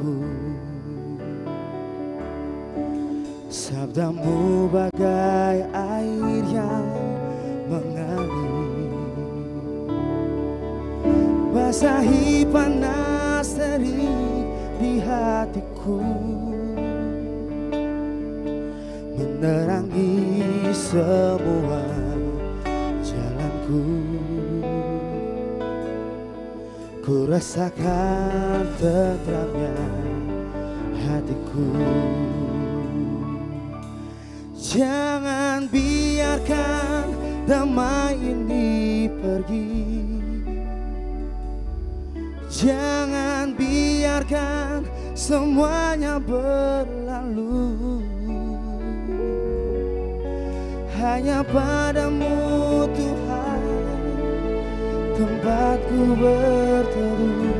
hatiku. Sabdamu bagai air yang mengalir, basahi panas terik di hatiku, menerangi semua jalanku. Ku rasakan tentramnya hatiku. Jangan biarkan damai ini pergi. Jangan biarkan semuanya berlalu. Hanya padamu Tuhan tempatku berteduh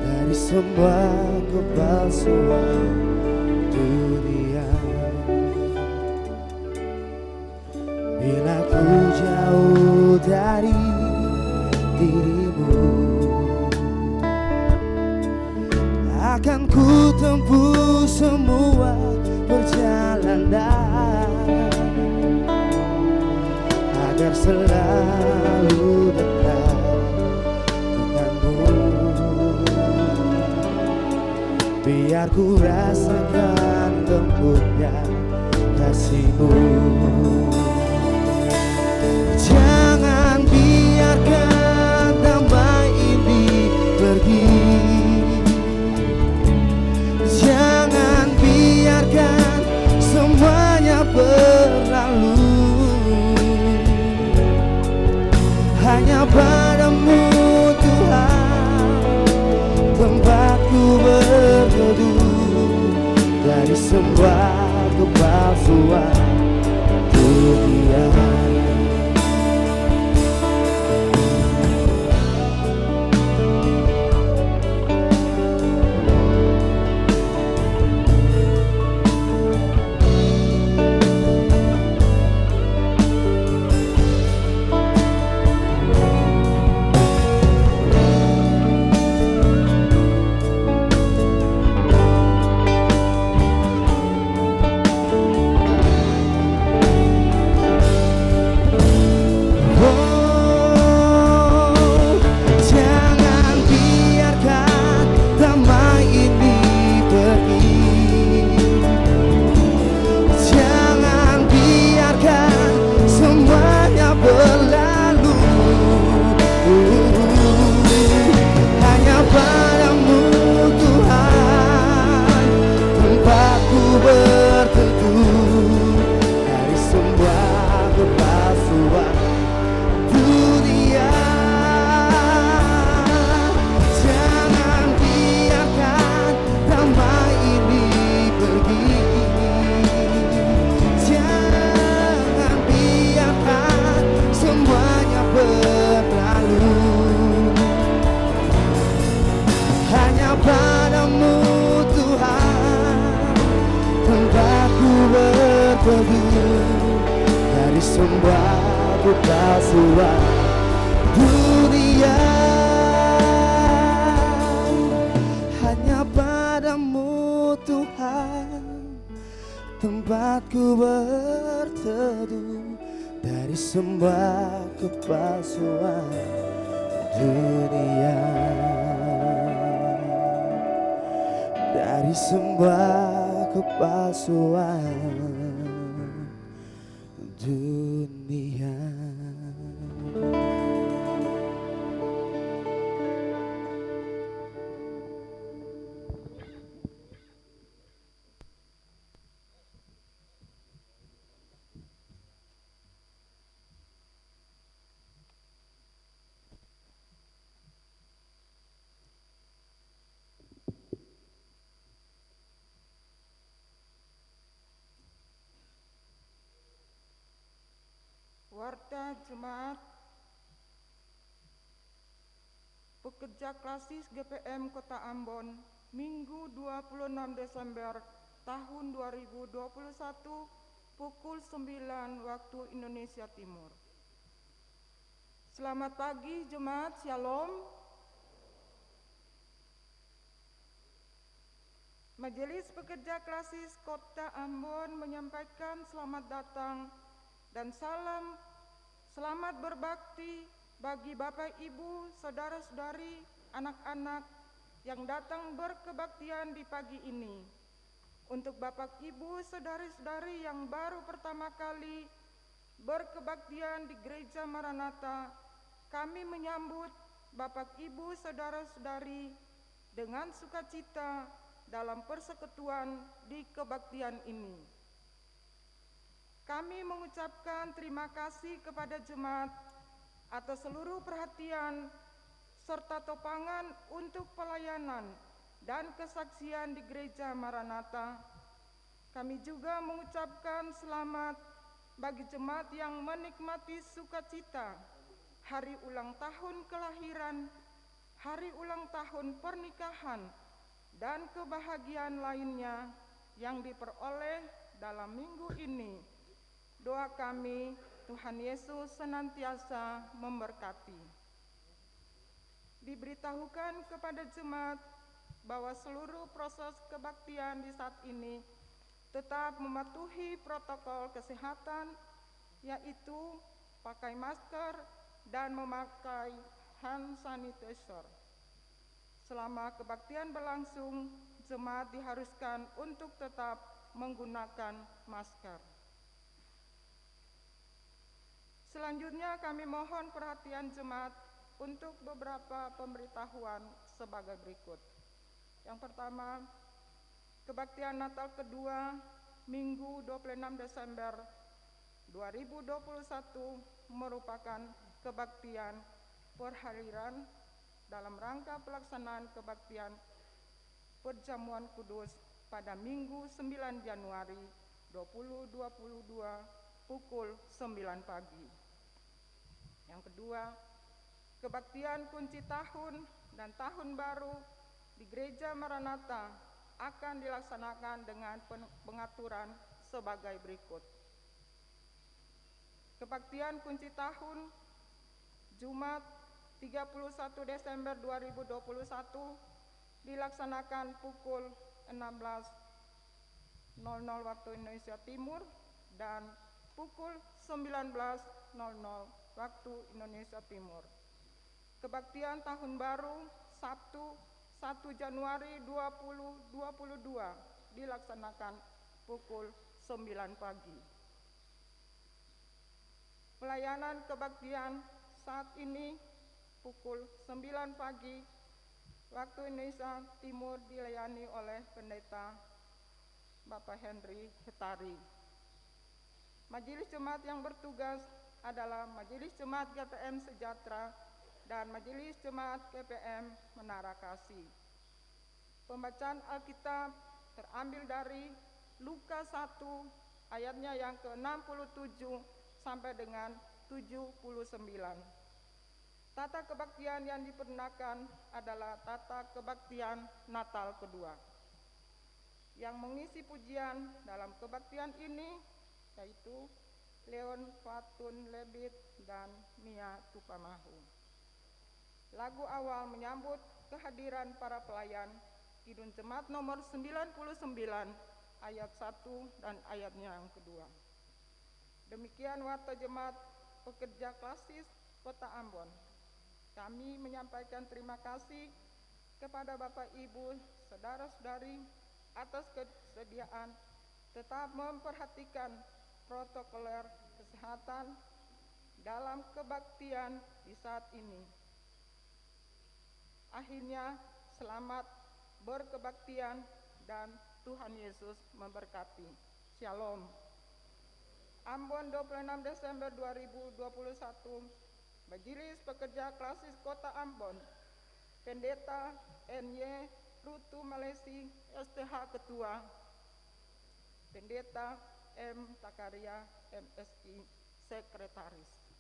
dari semua kepalsuan dunia. Bila ku jauh dari dirimu, akan ku tempuh semua perjalanan agar selalu dekat denganmu. Biar ku rasakan lembutnya kasih-Mu. Jangan biarkan damai ini pergi. Jangan biarkan semuanya berlalu. Hanya padamu Tuhan tempatku berteduh dari semua kepalsuan dunia. Dari semua kepalsuan dunia, hanya padamu Tuhan tempatku berteduh dari semua kepalsuan dunia. Dari semua kepalsuan dunia. Warta Jemaat Pekerja Klasis GPM Kota Ambon, Minggu 26 Desember tahun 2021 pukul 9 waktu Indonesia Timur. Selamat pagi Jemaat, Shalom. Majelis Pekerja Klasis Kota Ambon menyampaikan selamat datang dan salam selamat berbakti bagi Bapak Ibu, saudara-saudari, anak-anak yang datang berkebaktian di pagi ini. Untuk Bapak Ibu, saudari-saudari yang baru pertama kali berkebaktian di Gereja Maranatha, kami menyambut Bapak Ibu, saudara-saudari dengan sukacita dalam persekutuan di kebaktian ini. Kami mengucapkan terima kasih kepada jemaat atas seluruh perhatian serta topangan untuk pelayanan dan kesaksian di Gereja Maranatha. Kami juga mengucapkan selamat bagi jemaat yang menikmati sukacita hari ulang tahun kelahiran, hari ulang tahun pernikahan, dan kebahagiaan lainnya yang diperoleh dalam minggu ini. Doa kami, Tuhan Yesus senantiasa memberkati. Diberitahukan kepada jemaat bahwa seluruh proses kebaktian di saat ini tetap mematuhi protokol kesehatan, yaitu pakai masker dan memakai hand sanitizer. Selama kebaktian berlangsung, jemaat diharuskan untuk tetap menggunakan masker. Selanjutnya kami mohon perhatian jemaat untuk beberapa pemberitahuan sebagai berikut. Yang pertama, kebaktian Natal kedua Minggu 26 Desember 2021 merupakan kebaktian perharian dalam rangka pelaksanaan kebaktian Perjamuan Kudus pada Minggu 9 Januari 2022 pukul 9 pagi. Yang kedua, kebaktian kunci tahun dan tahun baru di Gereja Maranatha akan dilaksanakan dengan pengaturan sebagai berikut. Kebaktian kunci tahun Jumat 31 Desember 2021 dilaksanakan pukul 16.00 waktu Indonesia Timur dan pukul 19.00 waktu Indonesia Timur. Kebaktian tahun baru Sabtu 1 Januari 2022 dilaksanakan pukul 9 pagi. Pelayanan kebaktian saat ini pukul 9 pagi waktu Indonesia Timur dilayani oleh Pendeta Bapak Henry Hetari. Majelis Jemaat yang bertugas adalah Majelis Jemaat GPM Sejahtera dan Majelis Jemaat GPM Menara Kasih. Pembacaan Alkitab terambil dari Lukas 1 ayatnya yang ke-67 sampai dengan 79. Tata kebaktian yang dipergunakan adalah tata kebaktian Natal kedua. Yang mengisi pujian dalam kebaktian ini yaitu Leon Fatun Lebit dan Mia Tupamahu. Lagu awal menyambut kehadiran para pelayan Kidung Jemaat nomor 99 ayat 1 dan ayatnya yang kedua. Demikian warta Jemaat Pekerja Klasis Kota Ambon. Kami menyampaikan terima kasih kepada Bapak Ibu, saudara-saudari atas kesediaan tetap memperhatikan protokoler kesehatan dalam kebaktian di saat ini. Akhirnya selamat berkebaktian dan Tuhan Yesus memberkati. Shalom. Ambon 26 Desember 2021, Majelis Pekerja Klasis Kota Ambon, Pendeta N.Y. Rutu Malesi STH Ketua, Pendeta M. Takaria MSI Sekretaris.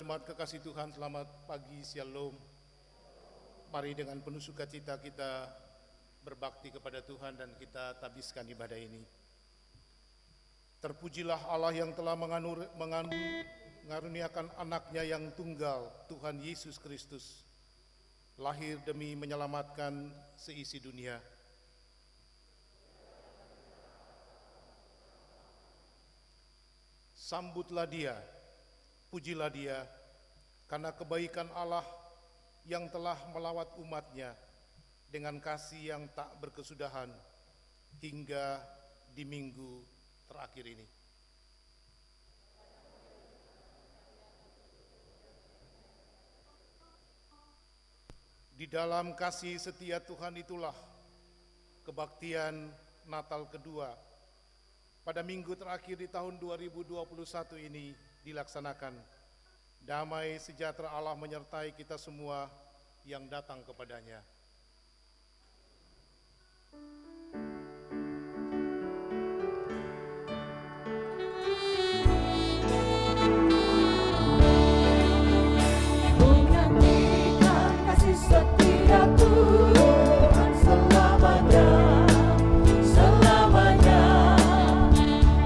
jemaat kekasih Tuhan, selamat pagi, shalom. Mari dengan penuh sukacita kita berbakti kepada Tuhan dan kita tabiskan ibadah ini. Terpujilah Allah yang telah mengaruniakan anaknya yang tunggal, Tuhan Yesus Kristus, lahir demi menyelamatkan seisi dunia. Sambutlah dia, pujilah dia, karena kebaikan Allah yang telah melawat umatnya dengan kasih yang tak berkesudahan hingga di minggu terakhir ini. Di dalam kasih setia Tuhan itulah kebaktian Natal kedua pada minggu terakhir di tahun 2021 ini dilaksanakan. Damai sejahtera Allah menyertai kita semua yang datang kepadanya. Menyanyikan kasih setia Tuhan selamanya, selamanya.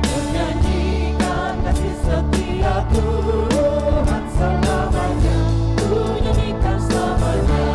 Menyanyikan kasih setia Tuhan selamanya, ku nyanyikan selamanya.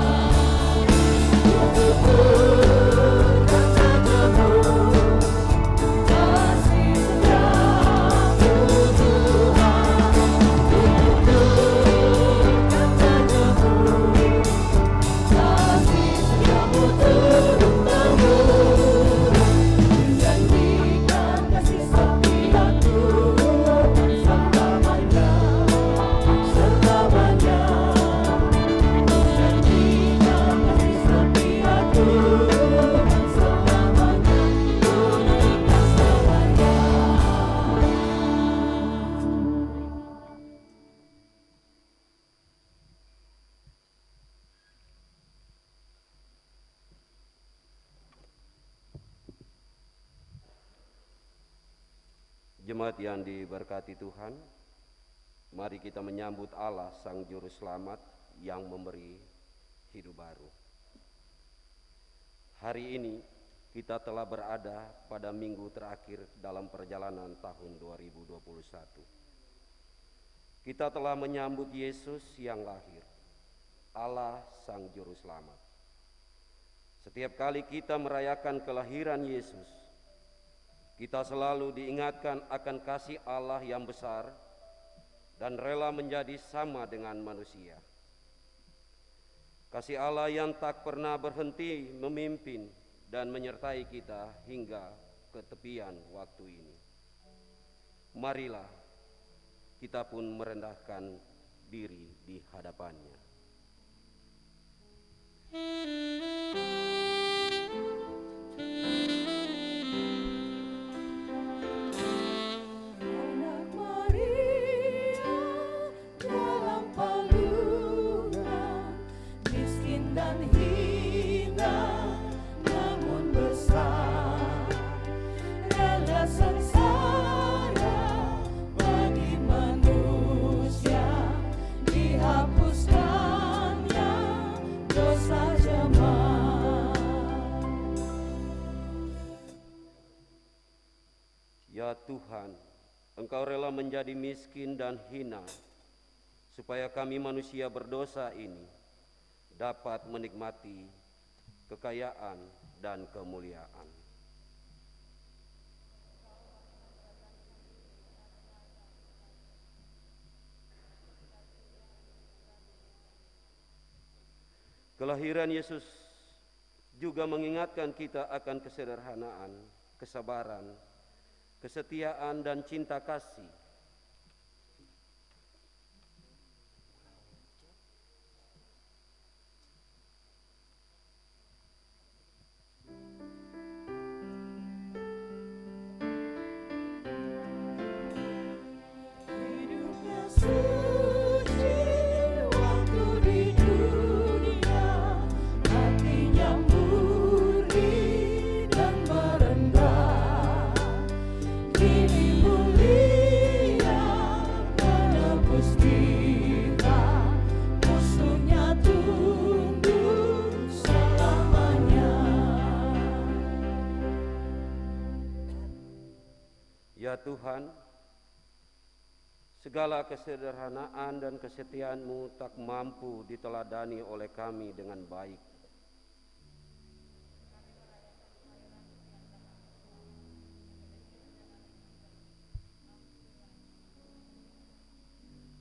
Jemaat yang diberkati Tuhan, mari kita menyambut Allah Sang Juru Selamat yang memberi hidup baru. Hari ini kita telah berada pada minggu terakhir dalam perjalanan tahun 2021. Kita telah menyambut Yesus yang lahir, Allah Sang Juru Selamat. Setiap kali kita merayakan kelahiran Yesus, kita selalu diingatkan akan kasih Allah yang besar dan rela menjadi sama dengan manusia. Kasih Allah yang tak pernah berhenti memimpin dan menyertai kita hingga ke tepian waktu ini. Marilah kita pun merendahkan diri di hadapannya. Ya Tuhan, Engkau rela menjadi miskin dan hina, supaya kami manusia berdosa ini dapat menikmati kekayaan dan kemuliaan. Kelahiran Yesus juga mengingatkan kita akan kesederhanaan, kesabaran, kesetiaan dan cinta kasih. Kini Ya Tuhan, segala kesederhanaan dan kesetiaan-Mu tak mampu diteladani oleh kami dengan baik.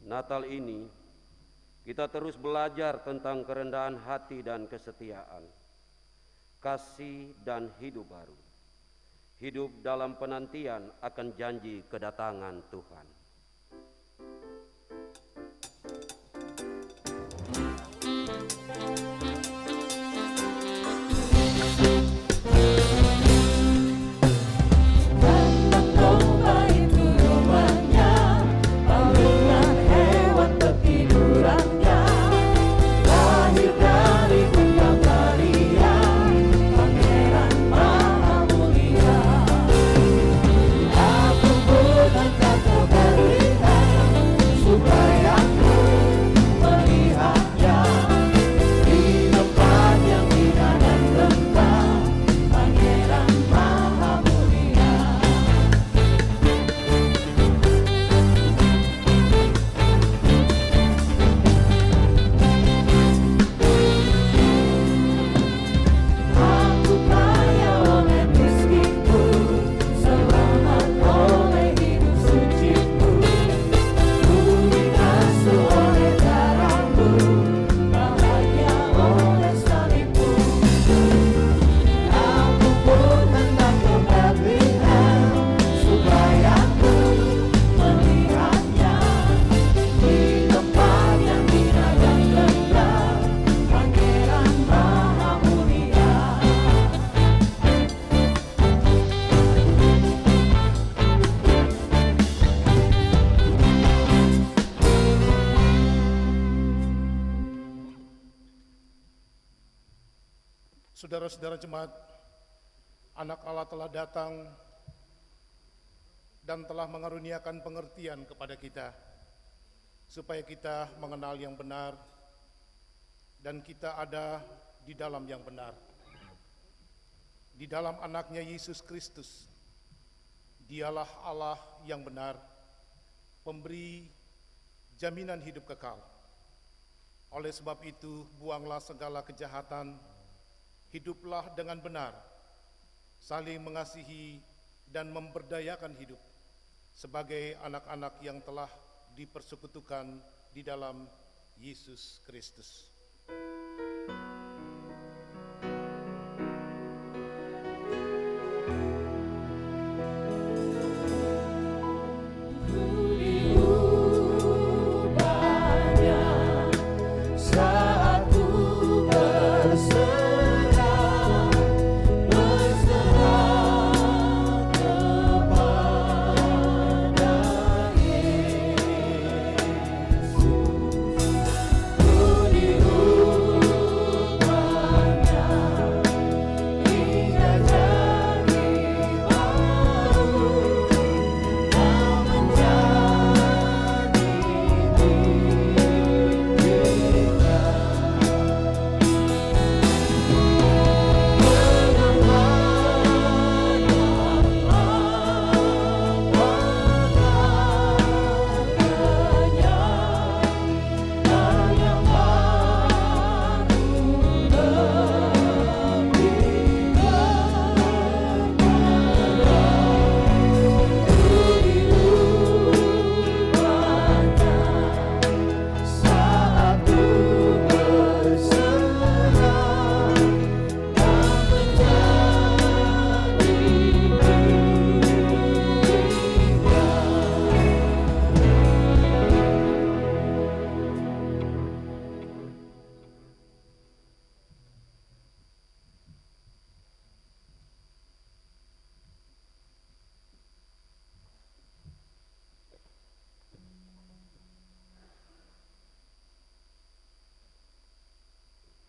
Natal ini, kita terus belajar tentang kerendahan hati dan kesetiaan, kasih dan hidup baru. Hidup dalam penantian akan janji kedatangan Tuhan. Saudara-saudara jemaat, Anak Allah telah datang dan telah mengaruniakan pengertian kepada kita, supaya kita mengenal yang benar dan kita ada di dalam yang benar. Di dalam anaknya Yesus Kristus, dialah Allah yang benar, pemberi jaminan hidup kekal. Oleh sebab itu, buanglah segala kejahatan, hiduplah dengan benar, saling mengasihi dan memberdayakan hidup sebagai anak-anak yang telah dipersekutukan di dalam Yesus Kristus.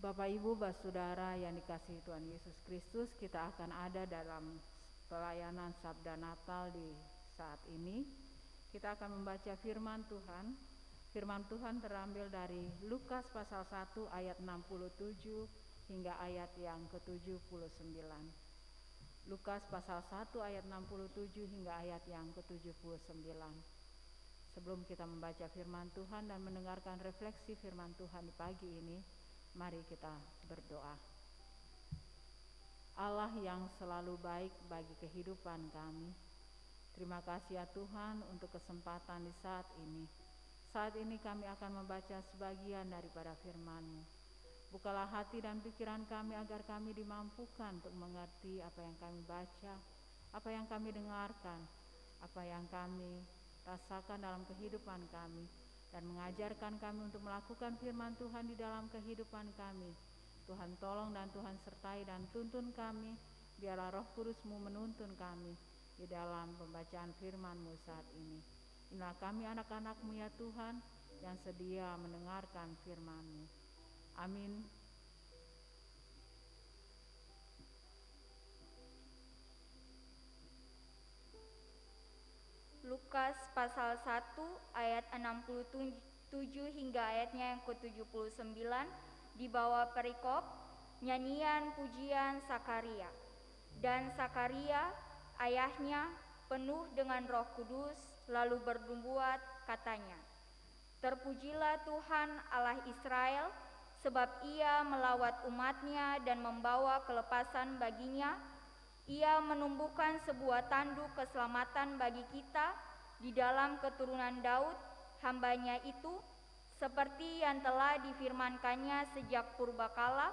Bapak Ibu, Saudara yang dikasihi Tuhan Yesus Kristus, kita akan ada dalam pelayanan Sabda Natal di saat ini. Kita akan membaca firman Tuhan. Firman Tuhan terambil dari Lukas pasal 1 ayat 67 hingga ayat yang ke-79. Lukas pasal 1 ayat 67 hingga ayat yang ke-79. Sebelum kita membaca firman Tuhan dan mendengarkan refleksi firman Tuhan di pagi ini, mari kita berdoa. Allah yang selalu baik bagi kehidupan kami, terima kasih ya Tuhan untuk kesempatan di saat ini. Saat ini kami akan membaca sebagian daripada firman-Mu. Bukalah hati dan pikiran kami agar kami dimampukan untuk mengerti apa yang kami baca, apa yang kami dengarkan, apa yang kami rasakan dalam kehidupan kami, dan mengajarkan kami untuk melakukan firman Tuhan di dalam kehidupan kami. Tuhan tolong dan Tuhan sertai dan tuntun kami, biarlah Roh Kudus-Mu menuntun kami di dalam pembacaan firman-Mu saat ini. Inilah kami anak-anak-Mu ya Tuhan, yang sedia mendengarkan firman-Mu. Amin. Lukas pasal 1 ayat 67 hingga ayatnya yang ke-79 di bawah perikop nyanyian pujian Sakaria. Dan Sakaria ayahnya penuh dengan Roh Kudus lalu bernubuat katanya, "Terpujilah Tuhan Allah Israel, sebab Ia melawat umat-Nya dan membawa kelepasan baginya. Ia menumbuhkan sebuah tanduk keselamatan bagi kita di dalam keturunan Daud, hamba-Nya itu, seperti yang telah difirmankannya sejak purbakala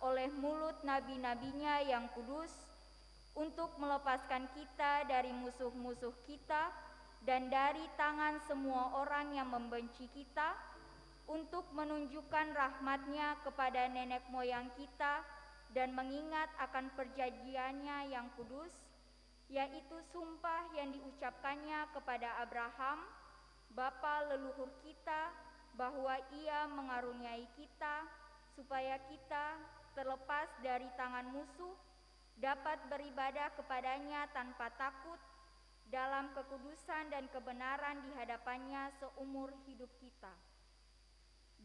oleh mulut nabi-nabinya yang kudus, untuk melepaskan kita dari musuh-musuh kita dan dari tangan semua orang yang membenci kita, untuk menunjukkan rahmat-Nya kepada nenek moyang kita dan mengingat akan perjanjiannya yang kudus, yaitu sumpah yang diucapkannya kepada Abraham, bapa leluhur kita, bahwa Ia mengaruniai kita, supaya kita, terlepas dari tangan musuh, dapat beribadah kepada-Nya tanpa takut, dalam kekudusan dan kebenaran di hadapan-Nya seumur hidup kita.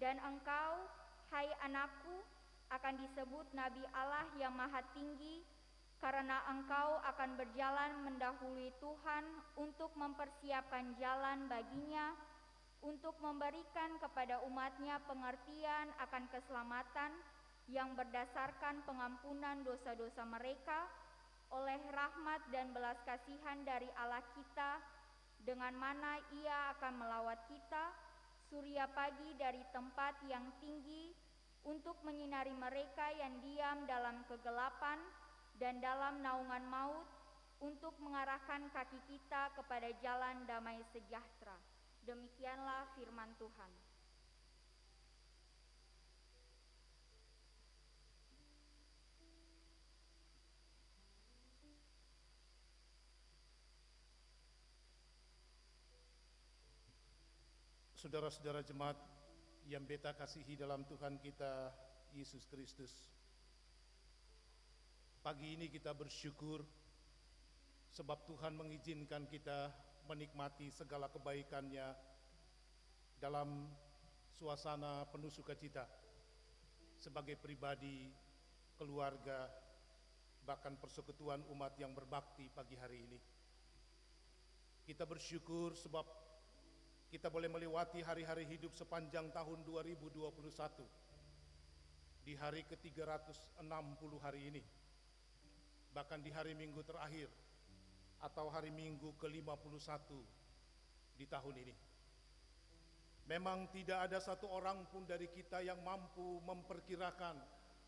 Dan engkau, hai anakku, akan disebut Nabi Allah yang Maha Tinggi, karena engkau akan berjalan mendahului Tuhan untuk mempersiapkan jalan baginya, untuk memberikan kepada umat-Nya pengertian akan keselamatan yang berdasarkan pengampunan dosa-dosa mereka, oleh rahmat dan belas kasihan dari Allah kita, dengan mana Ia akan melawat kita, surya pagi dari tempat yang tinggi, untuk menyinari mereka yang diam dalam kegelapan dan dalam naungan maut, untuk mengarahkan kaki kita kepada jalan damai sejahtera. Demikianlah firman Tuhan. Saudara-saudara jemaat yang beta kasihi dalam Tuhan kita Yesus Kristus, pagi ini kita bersyukur sebab Tuhan mengizinkan kita menikmati segala kebaikan-Nya dalam suasana penuh sukacita sebagai pribadi, keluarga, bahkan persekutuan umat yang berbakti pagi hari ini. Kita bersyukur sebab kita boleh melewati hari-hari hidup sepanjang tahun 2021 di hari ke-360 hari ini, bahkan di hari Minggu terakhir atau hari Minggu ke-51 di tahun ini. Memang tidak ada satu orang pun dari kita yang mampu memperkirakan,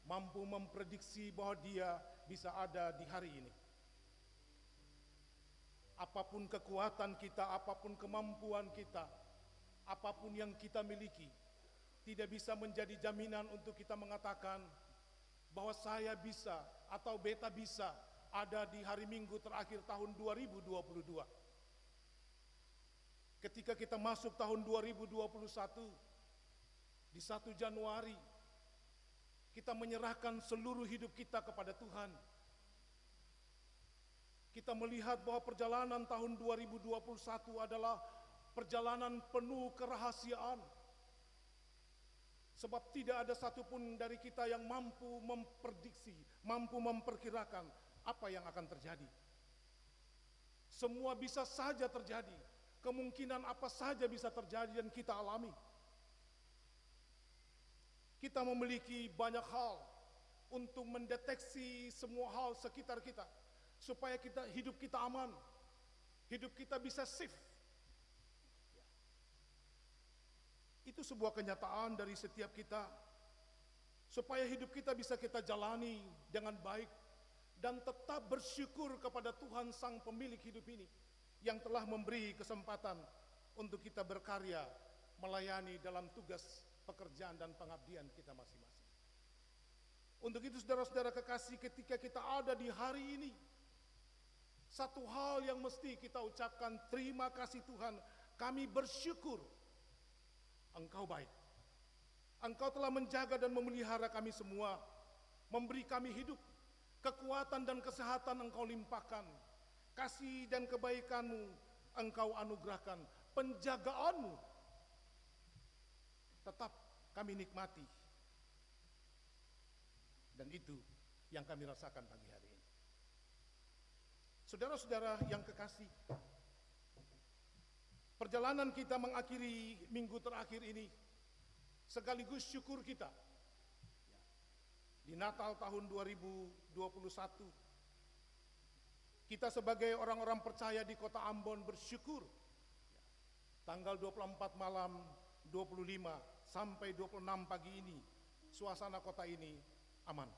mampu memprediksi bahwa dia bisa ada di hari ini. Apapun kekuatan kita, apapun kemampuan kita, apapun yang kita miliki, tidak bisa menjadi jaminan untuk kita mengatakan bahwa saya bisa atau beta bisa ada di hari Minggu terakhir tahun 2022. Ketika kita masuk tahun 2021, di 1 Januari, kita menyerahkan seluruh hidup kita kepada Tuhan. Kita melihat bahwa perjalanan tahun 2021 adalah perjalanan penuh kerahasiaan. Sebab tidak ada satupun dari kita yang mampu memprediksi, mampu memperkirakan apa yang akan terjadi. Semua bisa saja terjadi. Kemungkinan apa saja bisa terjadi dan kita alami. Kita memiliki banyak hal untuk mendeteksi semua hal sekitar kita, supaya hidup kita aman, hidup kita bisa safe. Itu sebuah kenyataan dari setiap kita, supaya hidup kita bisa kita jalani dengan baik dan tetap bersyukur kepada Tuhan Sang Pemilik hidup ini yang telah memberi kesempatan untuk kita berkarya, melayani dalam tugas pekerjaan dan pengabdian kita masing-masing. Untuk itu saudara-saudara kekasih, ketika kita ada di hari ini, satu hal yang mesti kita ucapkan, terima kasih Tuhan, kami bersyukur Engkau baik. Engkau telah menjaga dan memelihara kami semua, memberi kami hidup, kekuatan dan kesehatan Engkau limpahkan, kasih dan kebaikan-Mu Engkau anugerahkan, penjagaan-Mu tetap kami nikmati. Dan itu yang kami rasakan pagi hari ini. Saudara-saudara yang kekasih, perjalanan kita mengakhiri minggu terakhir ini sekaligus syukur kita di Natal tahun 2021. Kita sebagai orang-orang percaya di kota Ambon bersyukur tanggal 24 malam, 25 sampai 26 pagi ini suasana kota ini aman.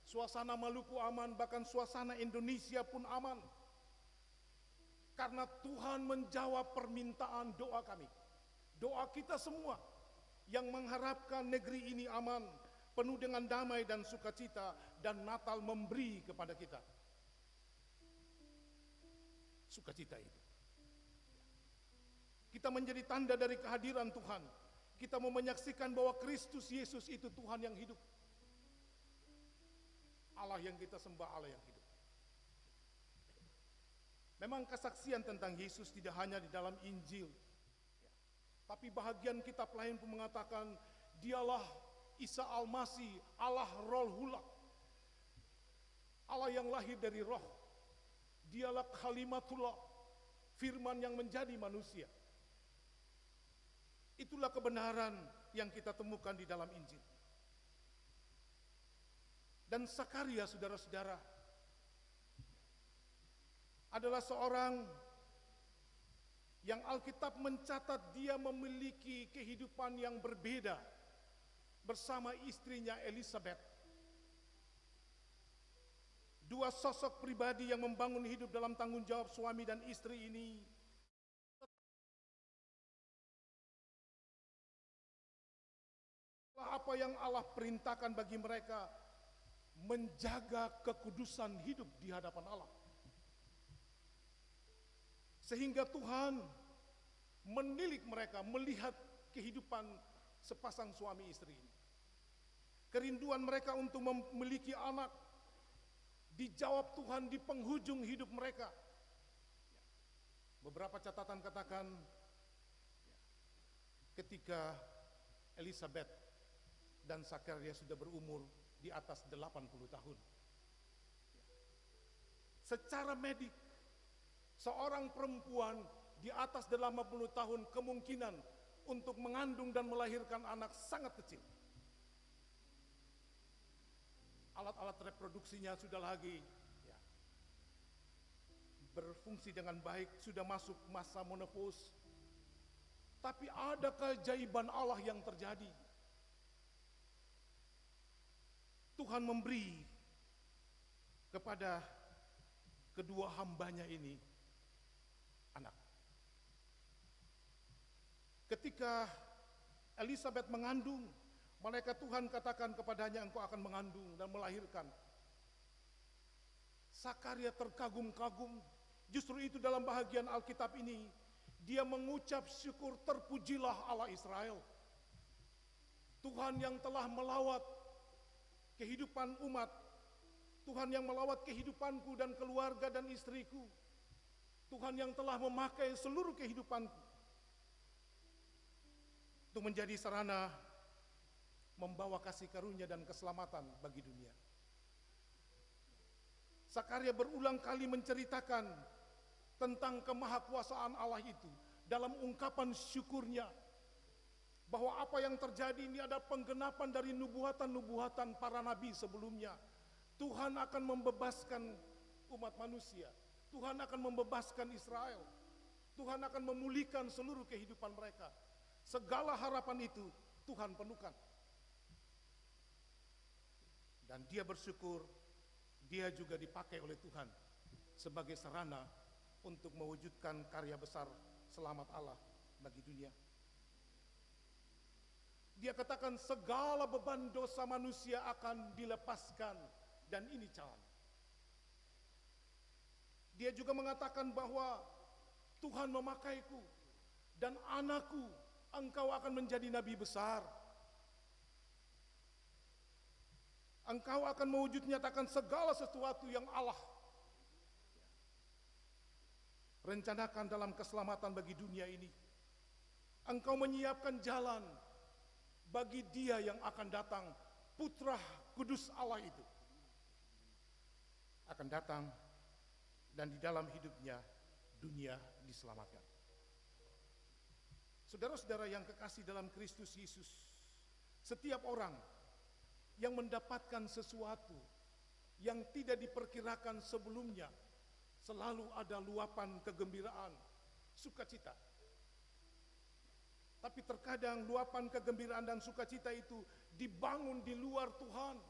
Suasana Maluku aman, bahkan suasana Indonesia pun aman. Karena Tuhan menjawab permintaan doa kami. Doa kita semua yang mengharapkan negeri ini aman, penuh dengan damai dan sukacita, dan Natal memberi kepada kita sukacita itu. Kita menjadi tanda dari kehadiran Tuhan. Kita mau menyaksikan bahwa Kristus Yesus itu Tuhan yang hidup. Allah yang kita sembah, Allah yang hidup. Memang kesaksian tentang Yesus tidak hanya di dalam Injil, tapi bahagian kitab lain pun mengatakan dialah Isa Al-Masih, Allah Roh Hulak, Allah yang lahir dari roh. Dialah Kalimatullah, firman yang menjadi manusia. Itulah kebenaran yang kita temukan di dalam Injil. Dan Sakaria, saudara-saudara, adalah seorang yang Alkitab mencatat dia memiliki kehidupan yang berbeda bersama istrinya Elizabeth. Dua sosok pribadi yang membangun hidup dalam tanggung jawab suami dan istri ini apa yang Allah perintahkan bagi mereka, menjaga kekudusan hidup di hadapan Allah. Sehingga Tuhan menilik mereka melihat kehidupan sepasang suami istri ini. Kerinduan mereka untuk memiliki anak dijawab Tuhan di penghujung hidup mereka. Beberapa catatan katakan ketika Elizabeth dan Sakaria sudah berumur di atas 80 tahun. Secara medik, seorang perempuan di atas 80 tahun kemungkinan untuk mengandung dan melahirkan anak sangat kecil. Alat-alat reproduksinya sudah lagi berfungsi dengan baik, sudah masuk masa menopause. Tapi ada keajaiban Allah yang terjadi. Tuhan memberi kepada kedua hambanya ini anak. Ketika Elizabeth mengandung, malaikat Tuhan katakan kepadanya, engkau akan mengandung dan melahirkan. Sakaria terkagum-kagum. Justru itu dalam bahagian Alkitab ini, dia mengucap syukur, terpujilah Allah Israel. Tuhan yang telah melawat kehidupan umat, Tuhan yang melawat kehidupanku dan keluarga dan istriku, Tuhan yang telah memakai seluruh kehidupanku untuk menjadi sarana membawa kasih karunia dan keselamatan bagi dunia. Sakaria berulang kali menceritakan tentang kemahakuasaan Allah itu dalam ungkapan syukurnya, bahwa apa yang terjadi ini adalah penggenapan dari nubuatan-nubuatan para nabi sebelumnya. Tuhan akan membebaskan umat manusia, Tuhan akan membebaskan Israel, Tuhan akan memulihkan seluruh kehidupan mereka. Segala harapan itu Tuhan penuhkan. Dan dia bersyukur dia juga dipakai oleh Tuhan sebagai sarana untuk mewujudkan karya besar selamat Allah bagi dunia. Dia katakan segala beban dosa manusia akan dilepaskan, dan ini jalan. Dia juga mengatakan bahwa Tuhan memakaiku dan anakku, engkau akan menjadi nabi besar. Engkau akan mewujud nyatakan segala sesuatu yang Allah rencanakan dalam keselamatan bagi dunia ini. Engkau menyiapkan jalan bagi dia yang akan datang, Putra Kudus Allah itu akan datang, dan di dalam hidupnya dunia diselamatkan. Saudara-saudara yang kekasih dalam Kristus Yesus, setiap orang yang mendapatkan sesuatu yang tidak diperkirakan sebelumnya, selalu ada luapan kegembiraan, sukacita. Tapi terkadang luapan kegembiraan dan sukacita itu dibangun di luar Tuhan.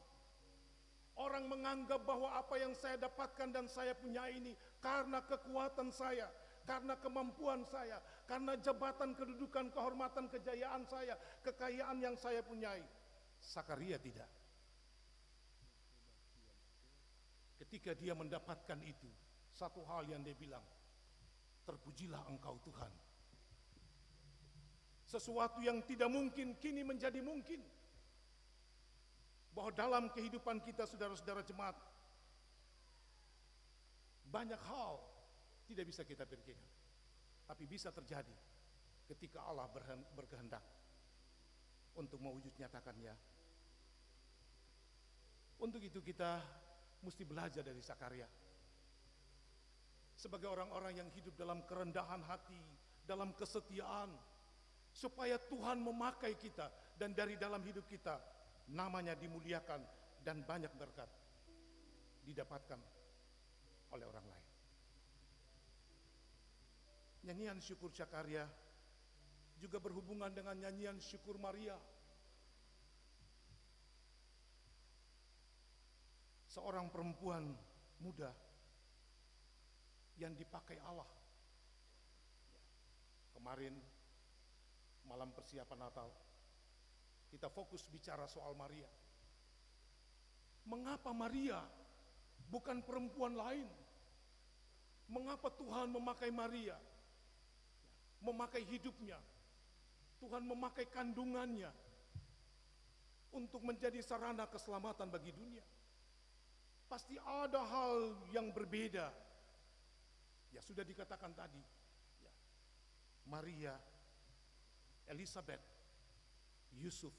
Orang menganggap bahwa apa yang saya dapatkan dan saya punya ini karena kekuatan saya, karena kemampuan saya, karena jabatan, kedudukan, kehormatan, kejayaan saya, kekayaan yang saya punyai. Sakaria tidak. Ketika dia mendapatkan itu, satu hal yang dia bilang, terpujilah engkau Tuhan. Sesuatu yang tidak mungkin kini menjadi mungkin. Bahwa dalam kehidupan kita, saudara-saudara jemaat, banyak hal tidak bisa kita pikirkan, tapi bisa terjadi ketika Allah berkehendak untuk mewujud nyatakannya. Untuk itu kita mesti belajar dari Sakaria. Sebagai orang-orang yang hidup dalam kerendahan hati, dalam kesetiaan, supaya Tuhan memakai kita, dan dari dalam hidup kita namanya dimuliakan dan banyak berkat didapatkan oleh orang lain. Nyanyian syukur Sakaria juga berhubungan dengan nyanyian syukur Maria. Seorang perempuan muda yang dipakai Allah. Kemarin malam persiapan Natal, kita fokus bicara soal Maria. Mengapa Maria bukan perempuan lain? Mengapa Tuhan memakai Maria? Memakai hidupnya. Tuhan memakai kandungannya untuk menjadi sarana keselamatan bagi dunia. Pasti ada hal yang berbeda. Ya sudah dikatakan tadi, ya, Maria, Elizabeth, Yusuf,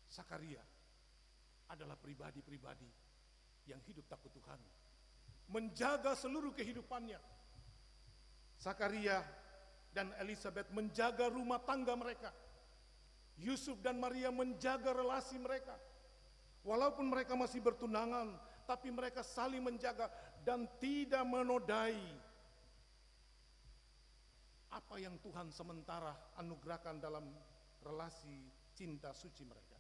Sakaria adalah pribadi-pribadi yang hidup takut Tuhan, menjaga seluruh kehidupannya. Sakaria dan Elizabeth menjaga rumah tangga mereka. Yusuf dan Maria menjaga relasi mereka. Walaupun mereka masih bertunangan, tapi mereka saling menjaga dan tidak menodai apa yang Tuhan sementara anugerahkan dalam relasi cinta suci mereka.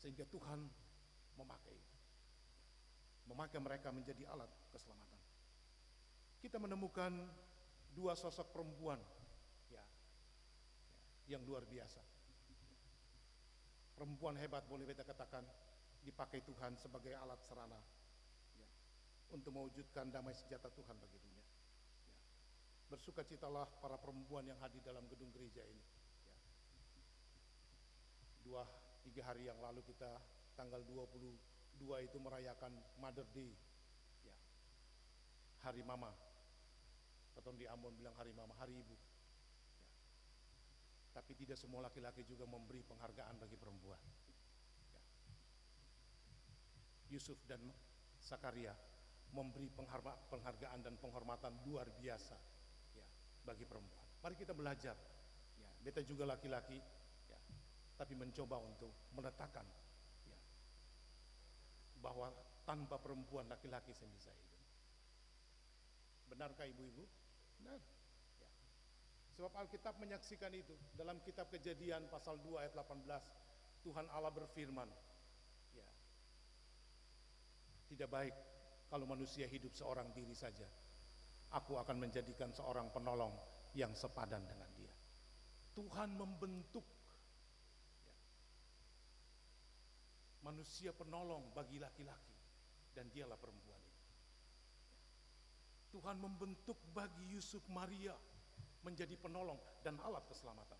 Sehingga Tuhan memakai mereka menjadi alat keselamatan. Kita menemukan dua sosok perempuan yang luar biasa. Perempuan hebat, boleh kita katakan, dipakai Tuhan sebagai alat serana untuk mewujudkan damai sejahtera Tuhan bagi dunia. Bersukacitalah para perempuan yang hadir dalam gedung gereja ini. 2-3 hari yang lalu kita tanggal 22 itu merayakan Mother Day, Hari Mama. Atau di Ambon bilang Hari Mama, Hari Ibu. Tapi tidak semua laki-laki juga memberi penghargaan bagi perempuan. Yusuf dan Sakaria memberi penghargaan dan penghormatan luar biasa ya bagi perempuan. Mari kita belajar. Ya, beta juga laki-laki ya, tapi mencoba untuk meletakkan ya, bahwa tanpa perempuan laki-laki saya bisa hidup. Benarkah ibu-ibu? Benar. Ya. Sebab Alkitab menyaksikan itu. Dalam kitab Kejadian pasal 2 ayat 18, Tuhan Allah berfirman, ya, tidak baik kalau manusia hidup seorang diri saja. Aku akan menjadikan seorang penolong yang sepadan dengan dia. Tuhan membentuk ya, manusia penolong bagi laki-laki, dan dialah perempuan itu. Tuhan membentuk bagi Yusuf Maria menjadi penolong dan alat keselamatan.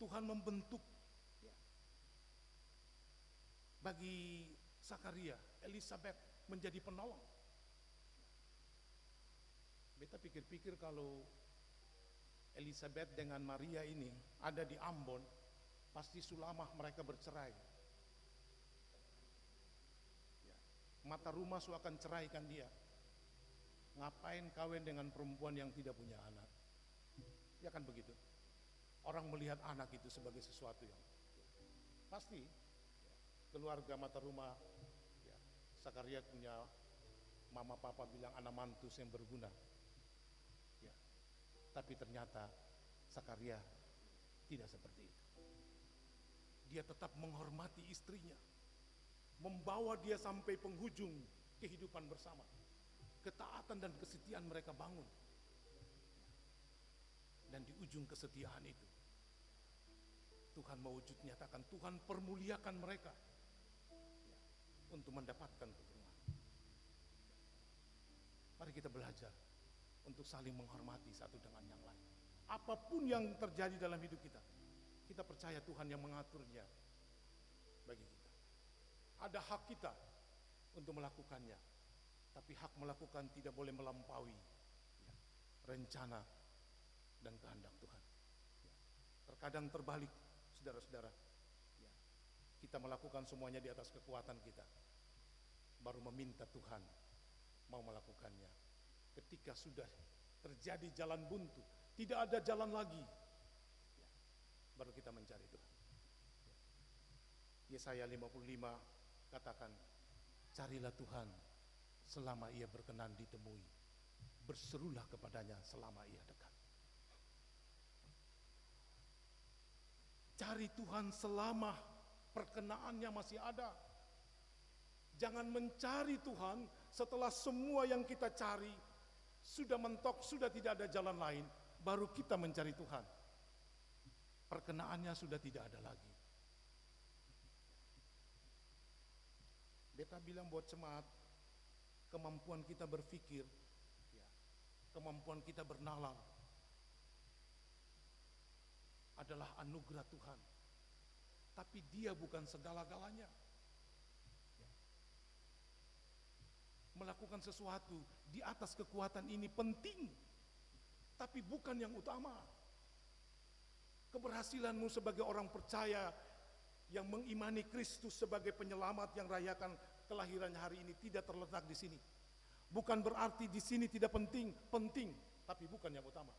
Tuhan membentuk ya, bagi Sakaria, Elizabeth menjadi penolong. Beta pikir-pikir kalau Elizabeth dengan Maria ini ada di Ambon, pasti sulamah mereka bercerai. Ya, mata rumah akan ceraikan dia. Ngapain kawin dengan perempuan yang tidak punya anak? Ya kan begitu. Orang melihat anak itu sebagai sesuatu yang pasti ya, keluarga mata rumah ya, Sakaria punya mama papa bilang anak mantus yang berguna ya, tapi ternyata Sakaria tidak seperti itu. Dia tetap menghormati istrinya, membawa dia sampai penghujung kehidupan bersama. Ketaatan dan kesetiaan mereka bangun, dan di ujung kesetiaan itu Tuhan mewujud nyatakan, Tuhan permuliakan mereka ya, untuk mendapatkan keturunan. Mari kita belajar untuk saling menghormati satu dengan yang lain. Apapun yang terjadi dalam hidup kita, kita percaya Tuhan yang mengaturnya bagi kita. Ada hak kita untuk melakukannya, tapi hak melakukan tidak boleh melampaui ya, rencana dan kehendak Tuhan. Ya. Terkadang terbalik, saudara-saudara. Ya. Kita melakukan semuanya di atas kekuatan kita, baru meminta Tuhan mau melakukannya. Ketika sudah terjadi jalan buntu, tidak ada jalan lagi, ya, baru kita mencari Tuhan. Ya. Yesaya 55 katakan, carilah Tuhan selama ia berkenan ditemui, berserulah kepadanya selama ia dekat. Cari Tuhan selama perkenaannya masih ada. Jangan mencari Tuhan setelah semua yang kita cari sudah mentok, sudah tidak ada jalan lain, baru kita mencari Tuhan. Perkenaannya sudah tidak ada lagi. Beta bilang buat jemaat, kemampuan kita berpikir, ya, kemampuan kita bernalar adalah anugerah Tuhan. Tapi dia bukan segala-galanya. Ya. Melakukan sesuatu di atas kekuatan ini penting, tapi bukan yang utama. Keberhasilanmu sebagai orang percaya yang mengimani Kristus sebagai penyelamat yang rayakan kelahirannya hari ini tidak terletak di sini. Bukan berarti di sini tidak penting, penting, tapi bukan yang utama.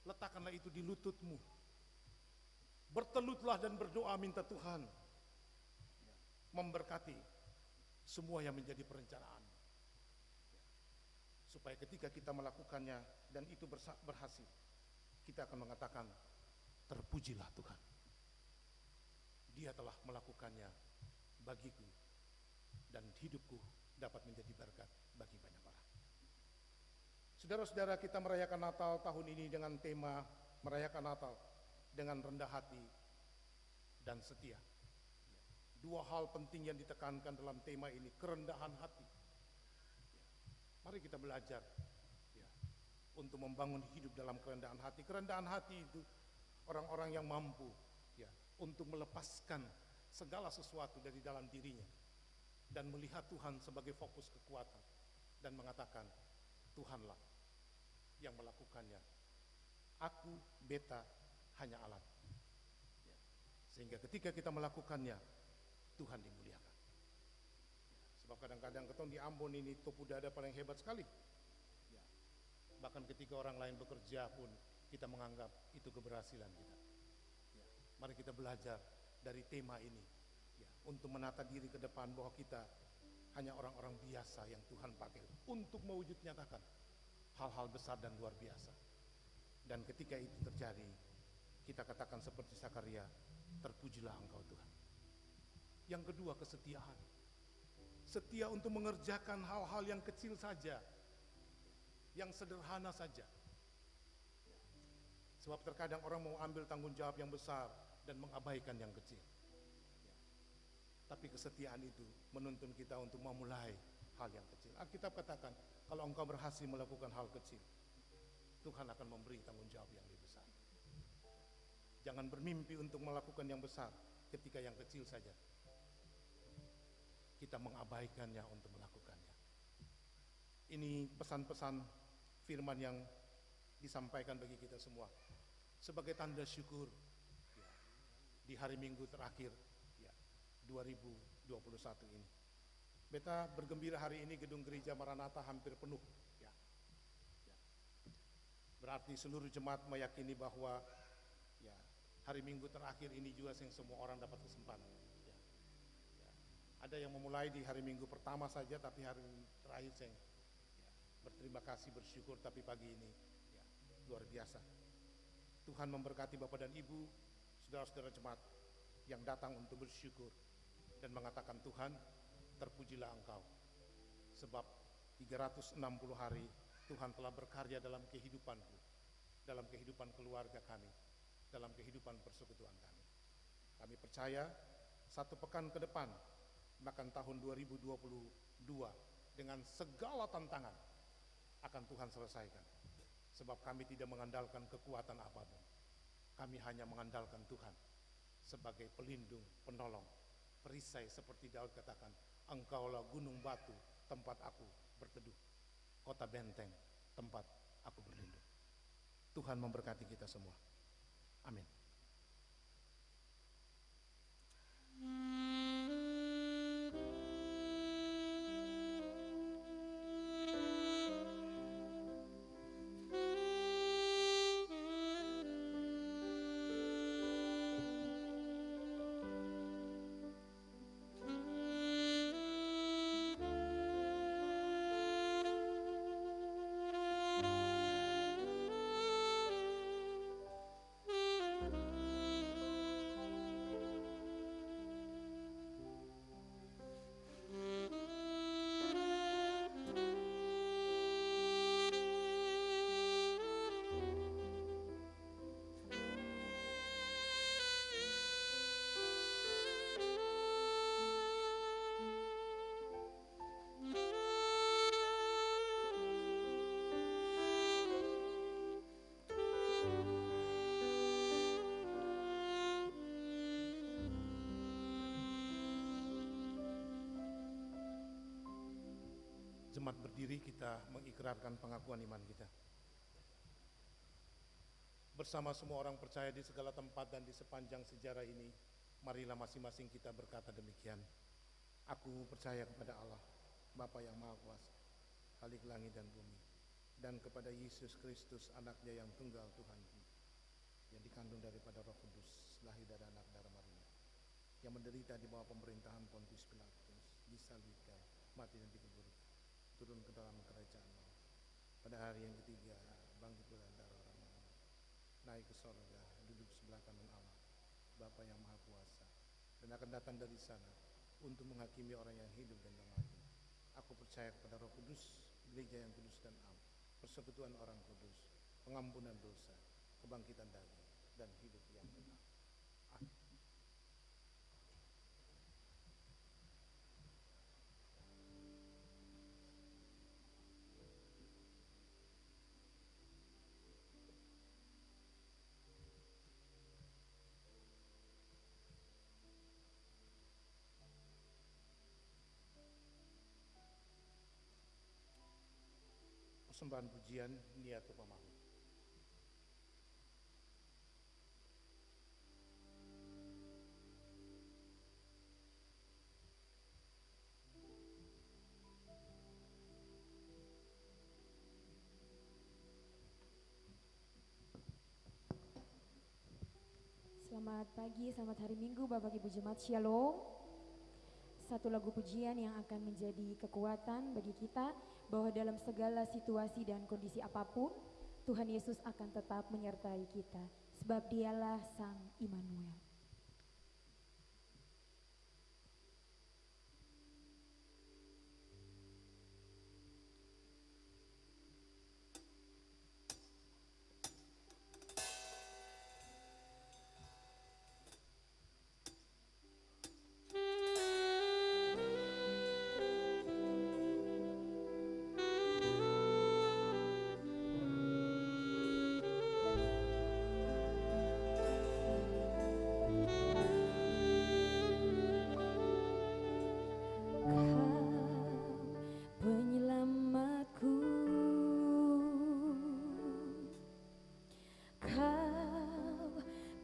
Letakkanlah itu di lututmu. Bertelutlah dan berdoa minta Tuhan memberkati semua yang menjadi perencanaan. Supaya ketika kita melakukannya dan itu berhasil, kita akan mengatakan, terpujilah Tuhan. Dia telah melakukannya bagiku, dan hidupku dapat menjadi berkat bagi banyak orang. Saudara-saudara, kita merayakan Natal tahun ini dengan tema merayakan Natal dengan rendah hati dan setia. Dua hal penting yang ditekankan dalam tema ini, kerendahan hati. Mari kita belajar ya, untuk membangun hidup dalam kerendahan hati. Kerendahan hati itu orang-orang yang mampu ya, untuk melepaskan segala sesuatu dari dalam dirinya dan melihat Tuhan sebagai fokus kekuatan dan mengatakan, Tuhanlah yang melakukannya. Aku, beta, hanya alat. Sehingga ketika kita melakukannya, Tuhan dimuliakan. Sebab Sebab kadang-kadang ketong di Ambon ini topu dada paling hebat sekali. Ya. Bahkan ketika orang lain bekerja pun kita menganggap itu keberhasilan kita. Ya. Mari kita belajar dari tema ini, ya, untuk menata diri ke depan bahwa kita hanya orang-orang biasa yang Tuhan pakai untuk mewujud nyatakan hal-hal besar dan luar biasa. Dan ketika itu terjadi, kita katakan seperti Sakaria, terpujilah Engkau Tuhan. Yang kedua, kesetiaan. Setia untuk mengerjakan hal-hal yang kecil saja, yang sederhana saja. Sebab terkadang orang mau ambil tanggung jawab yang besar dan mengabaikan yang kecil. Tapi kesetiaan itu menuntun kita untuk memulai hal yang kecil. Alkitab katakan, kalau engkau berhasil melakukan hal kecil, Tuhan akan memberi tanggung jawab yang lebih besar. Jangan bermimpi untuk melakukan yang besar ketika yang kecil saja kita mengabaikannya untuk melakukannya. Ini pesan-pesan firman yang disampaikan bagi kita semua sebagai tanda syukur, ya, di hari Minggu terakhir, ya, 2021 ini. Beta bergembira hari ini gedung gereja Maranatha hampir penuh, ya. Ya. Berarti seluruh jemaat meyakini bahwa, ya, hari Minggu terakhir ini juga yang semua orang dapat kesempatan. Ya. Ya. Ada yang memulai di hari Minggu pertama saja, tapi hari terakhir saya, ya, berterima kasih, bersyukur. Tapi pagi ini, ya, luar biasa. Tuhan memberkati Bapak dan Ibu, saudara-saudara jemaat yang datang untuk bersyukur dan mengatakan, Tuhan, terpujilah Engkau. Sebab 360 hari Tuhan telah berkarya dalam kehidupanku, dalam kehidupan keluarga kami, dalam kehidupan persekutuan kami. Kami percaya satu pekan ke depan, bahkan tahun 2022, dengan segala tantangan akan Tuhan selesaikan. Sebab kami tidak mengandalkan kekuatan apapun. Kami hanya mengandalkan Tuhan sebagai pelindung, penolong, perisai seperti Daud katakan, Engkaulah gunung batu tempat aku berteduh, kota benteng tempat aku berlindung. Tuhan memberkati kita semua. Amin. Jemaat berdiri, kita mengikrarkan pengakuan iman kita. Bersama semua orang percaya di segala tempat dan di sepanjang sejarah ini, marilah masing-masing kita berkata demikian. Aku percaya kepada Allah, Bapa yang Maha Kuasa, Khalik langit dan bumi, dan kepada Yesus Kristus, anaknya yang tunggal Tuhan, yang dikandung daripada Roh Kudus, lahir dari anak darah Maria, yang menderita di bawah pemerintahan Pontius Pilatus, disalibkan, mati dan dikuburkan, turun ke dalam kerajaan maut. Pada hari yang ketiga bangkit dari antara orang mati, naik ke sorga, duduk sebelah kanan Allah, Bapa yang Maha Kuasa, dan akan datang dari sana untuk menghakimi orang yang hidup dan yang mati. Aku percaya kepada Roh Kudus, gereja yang kudus dan am, persekutuan orang kudus, pengampunan dosa, kebangkitan daging, dan hidup yang kekal. Amin. Persembahan pujian niat upamawi. Selamat pagi, selamat hari Minggu Bapak Ibu Jemaat Shalom. Satu lagu pujian yang akan menjadi kekuatan bagi kita bahwa dalam segala situasi dan kondisi apapun Tuhan Yesus akan tetap menyertai kita, sebab Dialah Sang Immanuel.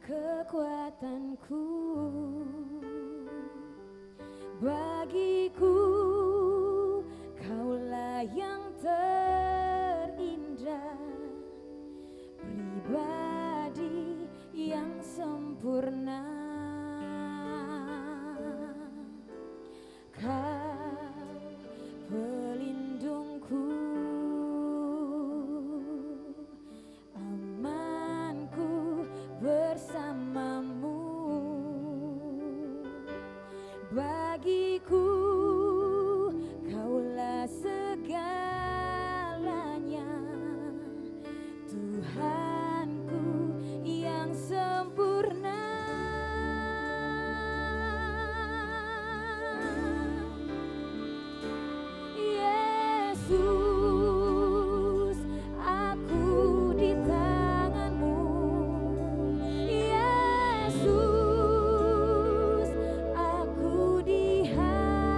Kekuatanku, bagiku Kaulah yang terindah, pribadi yang sempurna. Kau pelindungku, amanku bersamamu. Bagiku Kaulah segalanya, Tuhanku yang sempurna. Yesus, aku di tangan-Mu. Yesus, aku di hatimu.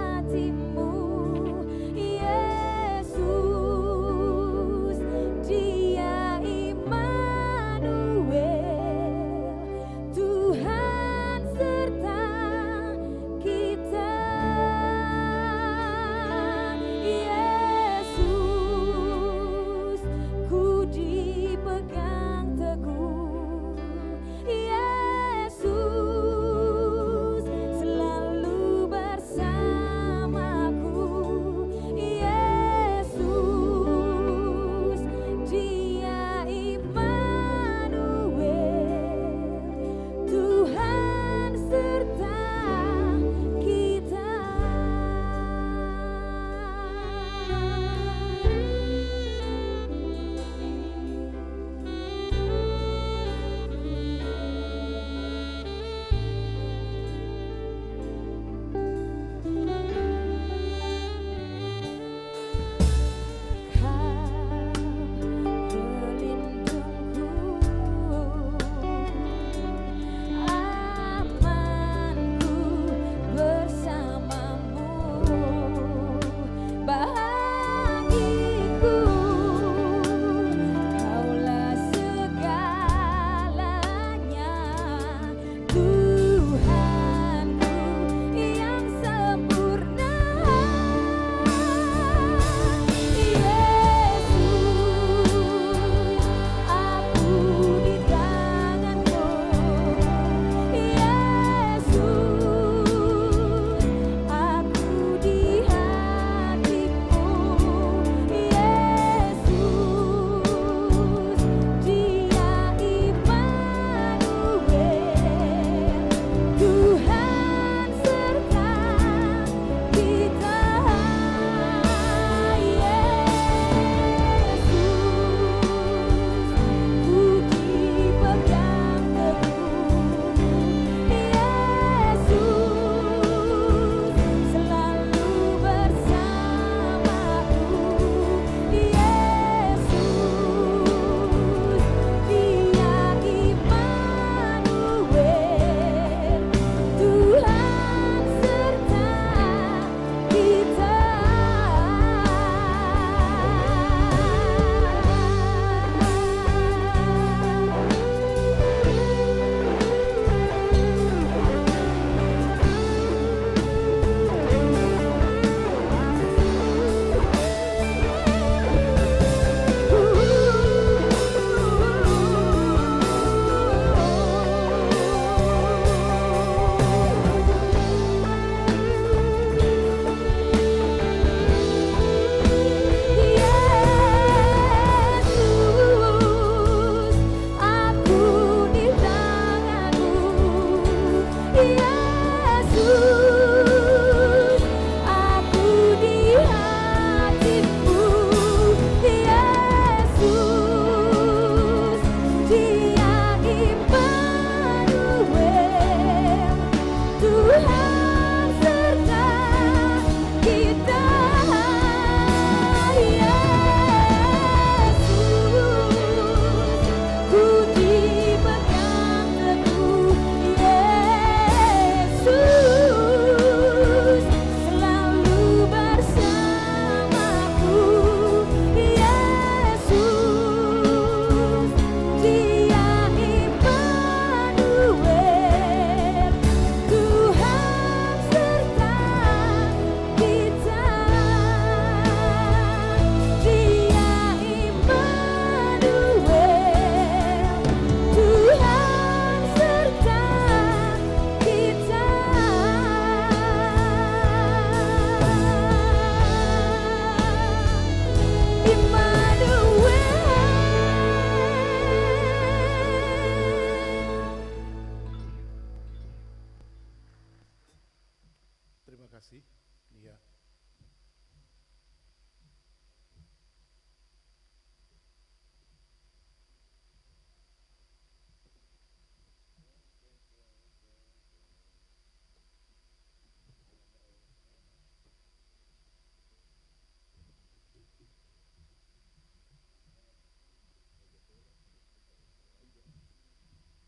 kasih. Iya.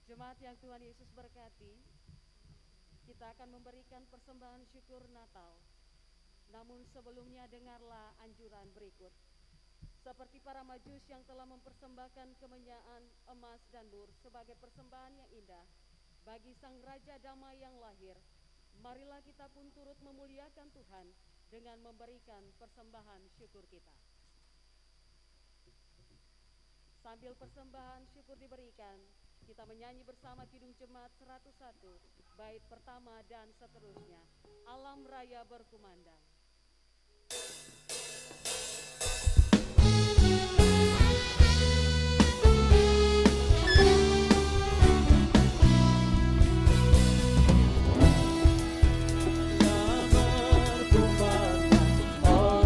Jemaat yang Tuhan Yesus berkati, kita akan memberikan persembahan syukur Natal. Namun sebelumnya dengarlah anjuran berikut. Seperti para majus yang telah mempersembahkan kemenyan, emas, dan mur sebagai persembahan yang indah bagi Sang Raja Damai yang lahir, marilah kita pun turut memuliakan Tuhan dengan memberikan persembahan syukur kita. Sambil persembahan syukur diberikan, kita menyanyi bersama Kidung Jemaat 101, bait pertama dan seterusnya. Alam Raya berkumandang. Malaikat bergembang, oh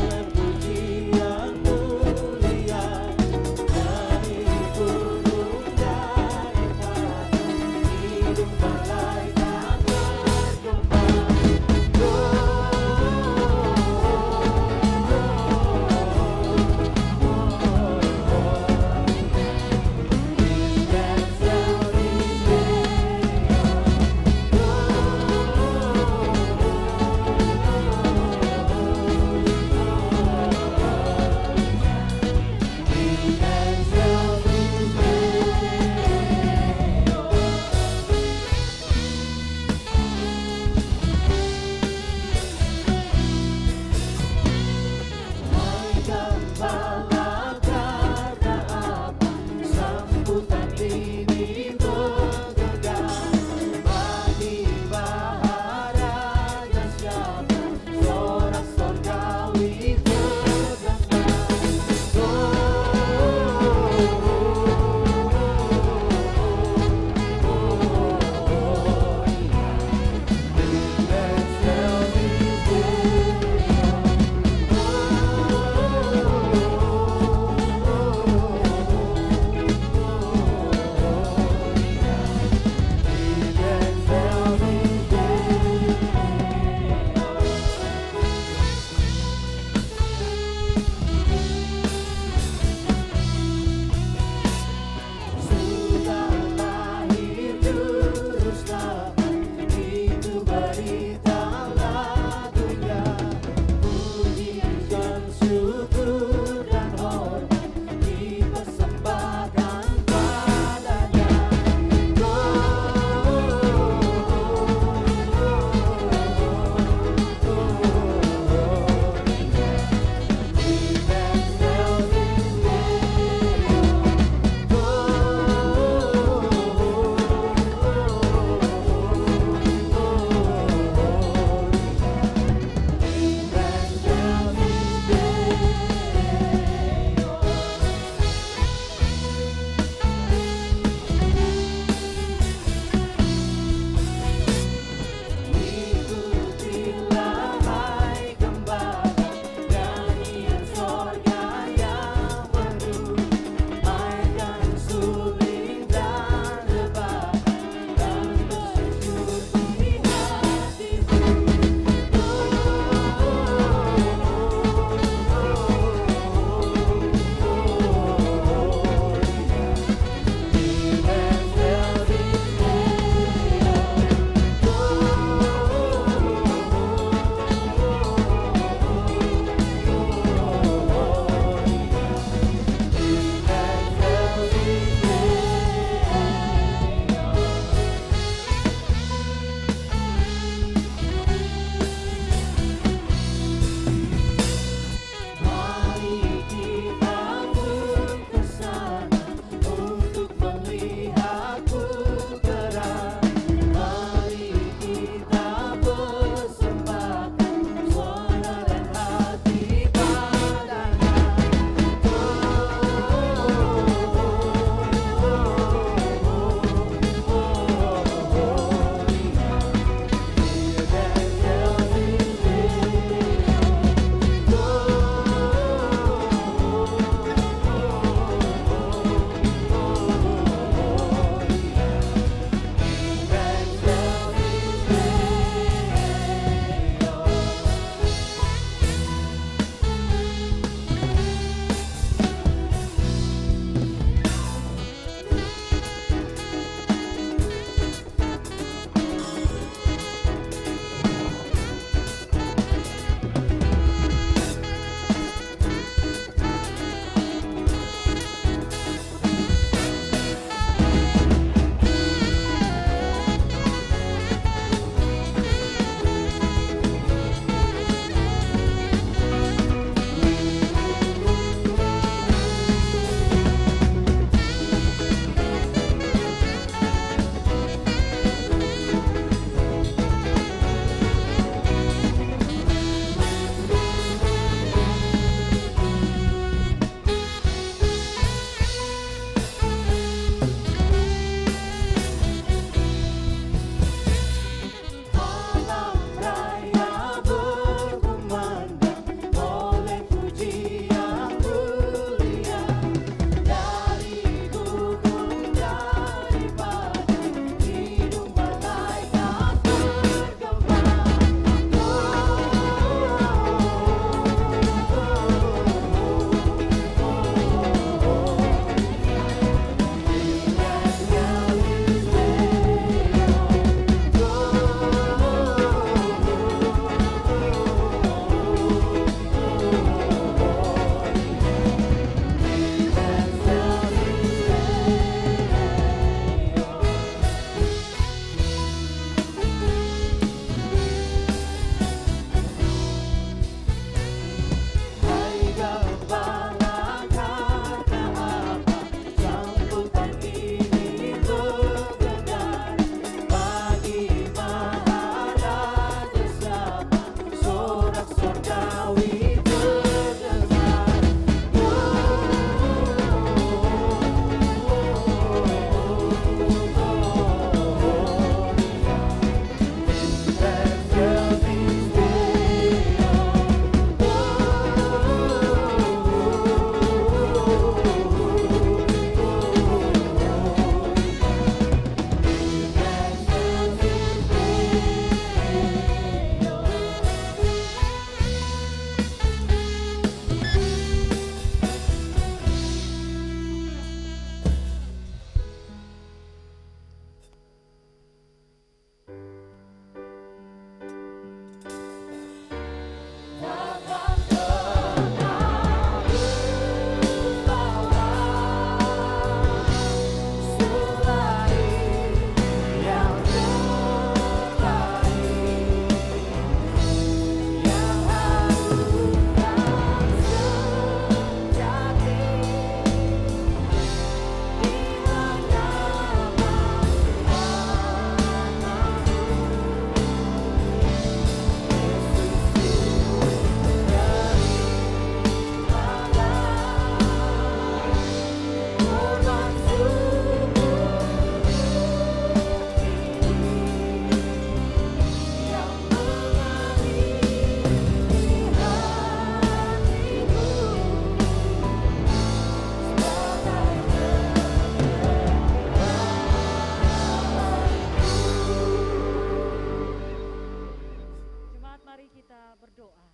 Mari kita berdoa.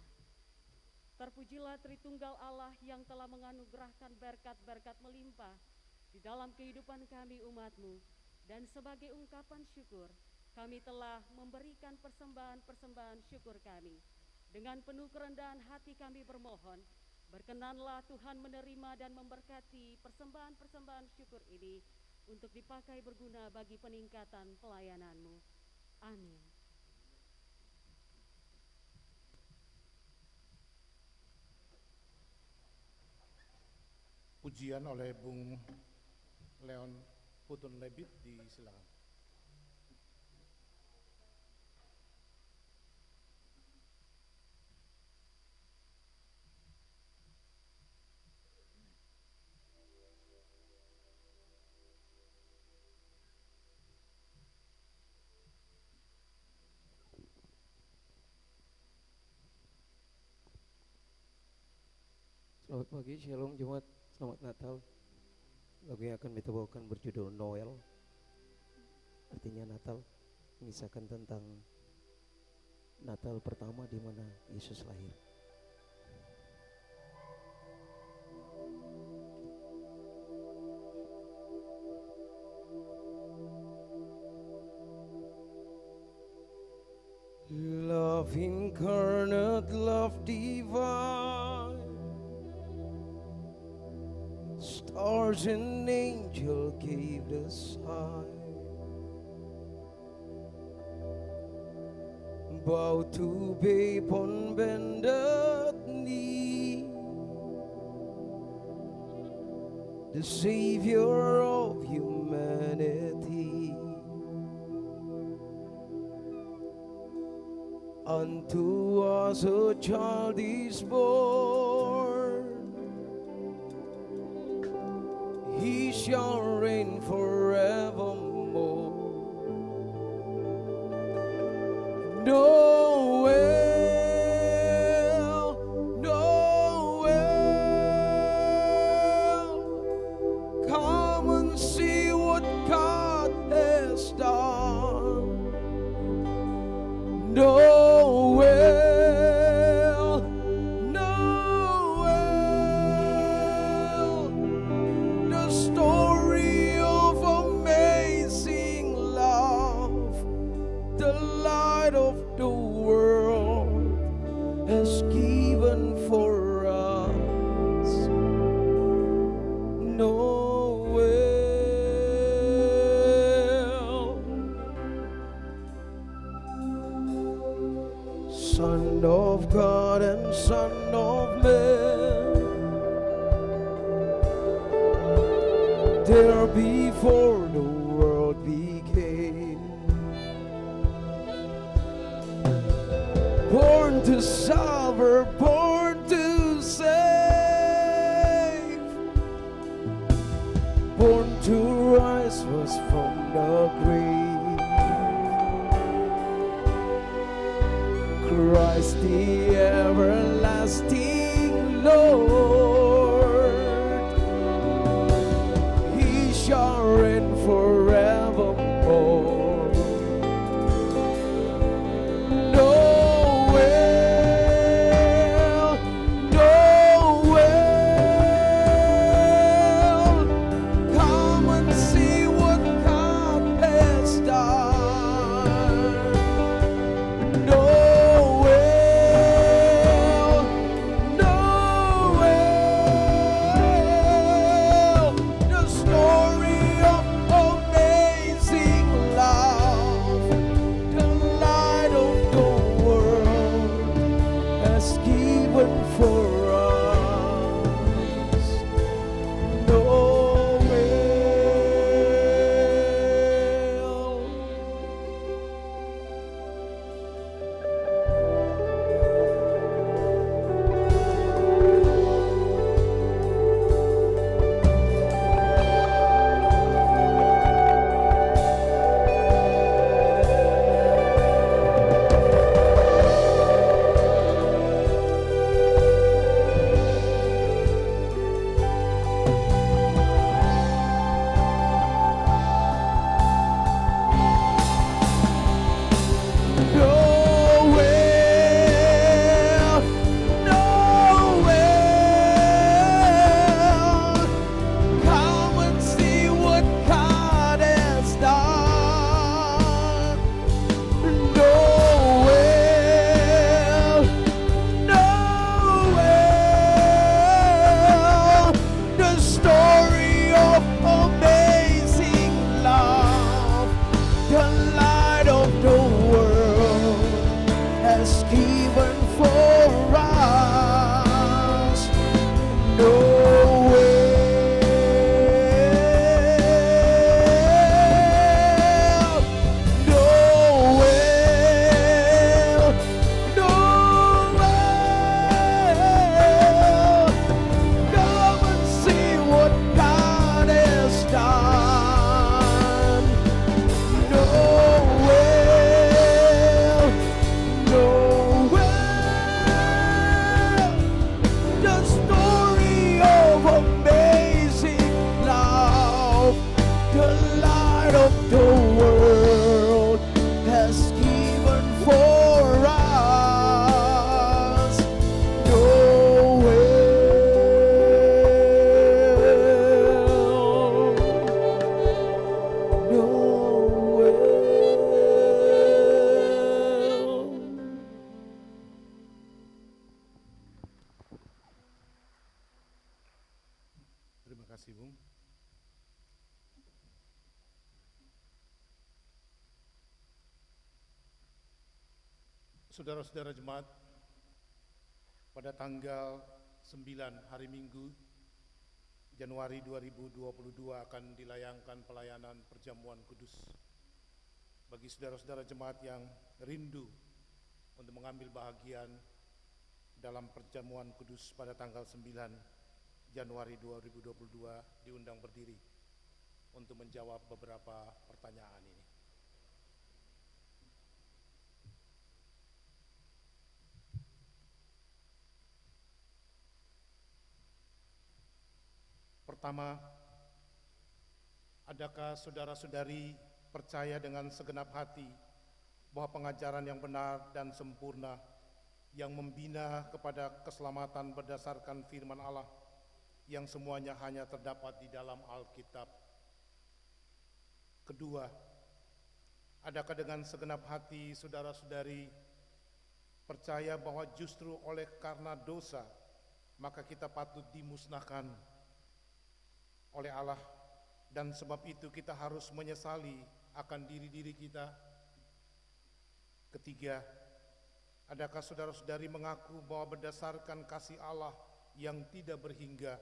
Terpujilah Tritunggal Allah yang telah menganugerahkan berkat-berkat melimpah di dalam kehidupan kami umat-Mu. Dan sebagai ungkapan syukur, kami telah memberikan persembahan-persembahan syukur kami. Dengan penuh kerendahan hati kami bermohon, berkenanlah Tuhan menerima dan memberkati persembahan-persembahan syukur ini untuk dipakai berguna bagi peningkatan pelayanan-Mu. Amin. Pujian oleh Bung Leon Putun Lebit, disilakan. Selamat pagi, Shalom Jemaat, selamat Natal. Lagu yang akan kita bawakan berjudul Noel, artinya Natal, mengisahkan tentang Natal pertama di mana Yesus lahir. Love incarnate, love divine, stars and angel gave the sign, bow to babe on bended knee, the Savior of humanity. Unto us a child is born, He shall reign forevermore. Noel, Noel, come and see what God has done. Noel, Noel, the story of amazing love, the light of the world has given for us. Noel, Son of God and Son of Man, there before the world began, born to suffer, born to save, born to rise was from the grave. Christ the everlasting Lord, He shall reign forevermore. Noel, Noel, come and see what God has done. Noel, Noel, has given for us. Come and see what God has done. Noel, the story of amazing love, the light of the world has given for us. Terima kasih, Bung. Saudara-saudara jemaat, pada tanggal 9 hari Minggu Januari 2022 akan dilayangkan pelayanan perjamuan kudus. Bagi saudara-saudara jemaat yang rindu untuk mengambil bahagian dalam perjamuan kudus pada tanggal 9 Januari 2022, diundang berdiri untuk menjawab beberapa pertanyaan ini. Pertama, adakah saudara-saudari percaya dengan segenap hati bahwa pengajaran yang benar dan sempurna yang membina kepada keselamatan berdasarkan firman Allah yang semuanya hanya terdapat di dalam Alkitab? Kedua, adakah dengan segenap hati saudara-saudari percaya bahwa justru oleh karena dosa maka kita patut dimusnahkan oleh Allah, dan sebab itu kita harus menyesali akan diri-diri kita? Ketiga, adakah saudara-saudari mengaku bahwa berdasarkan kasih Allah yang tidak berhingga,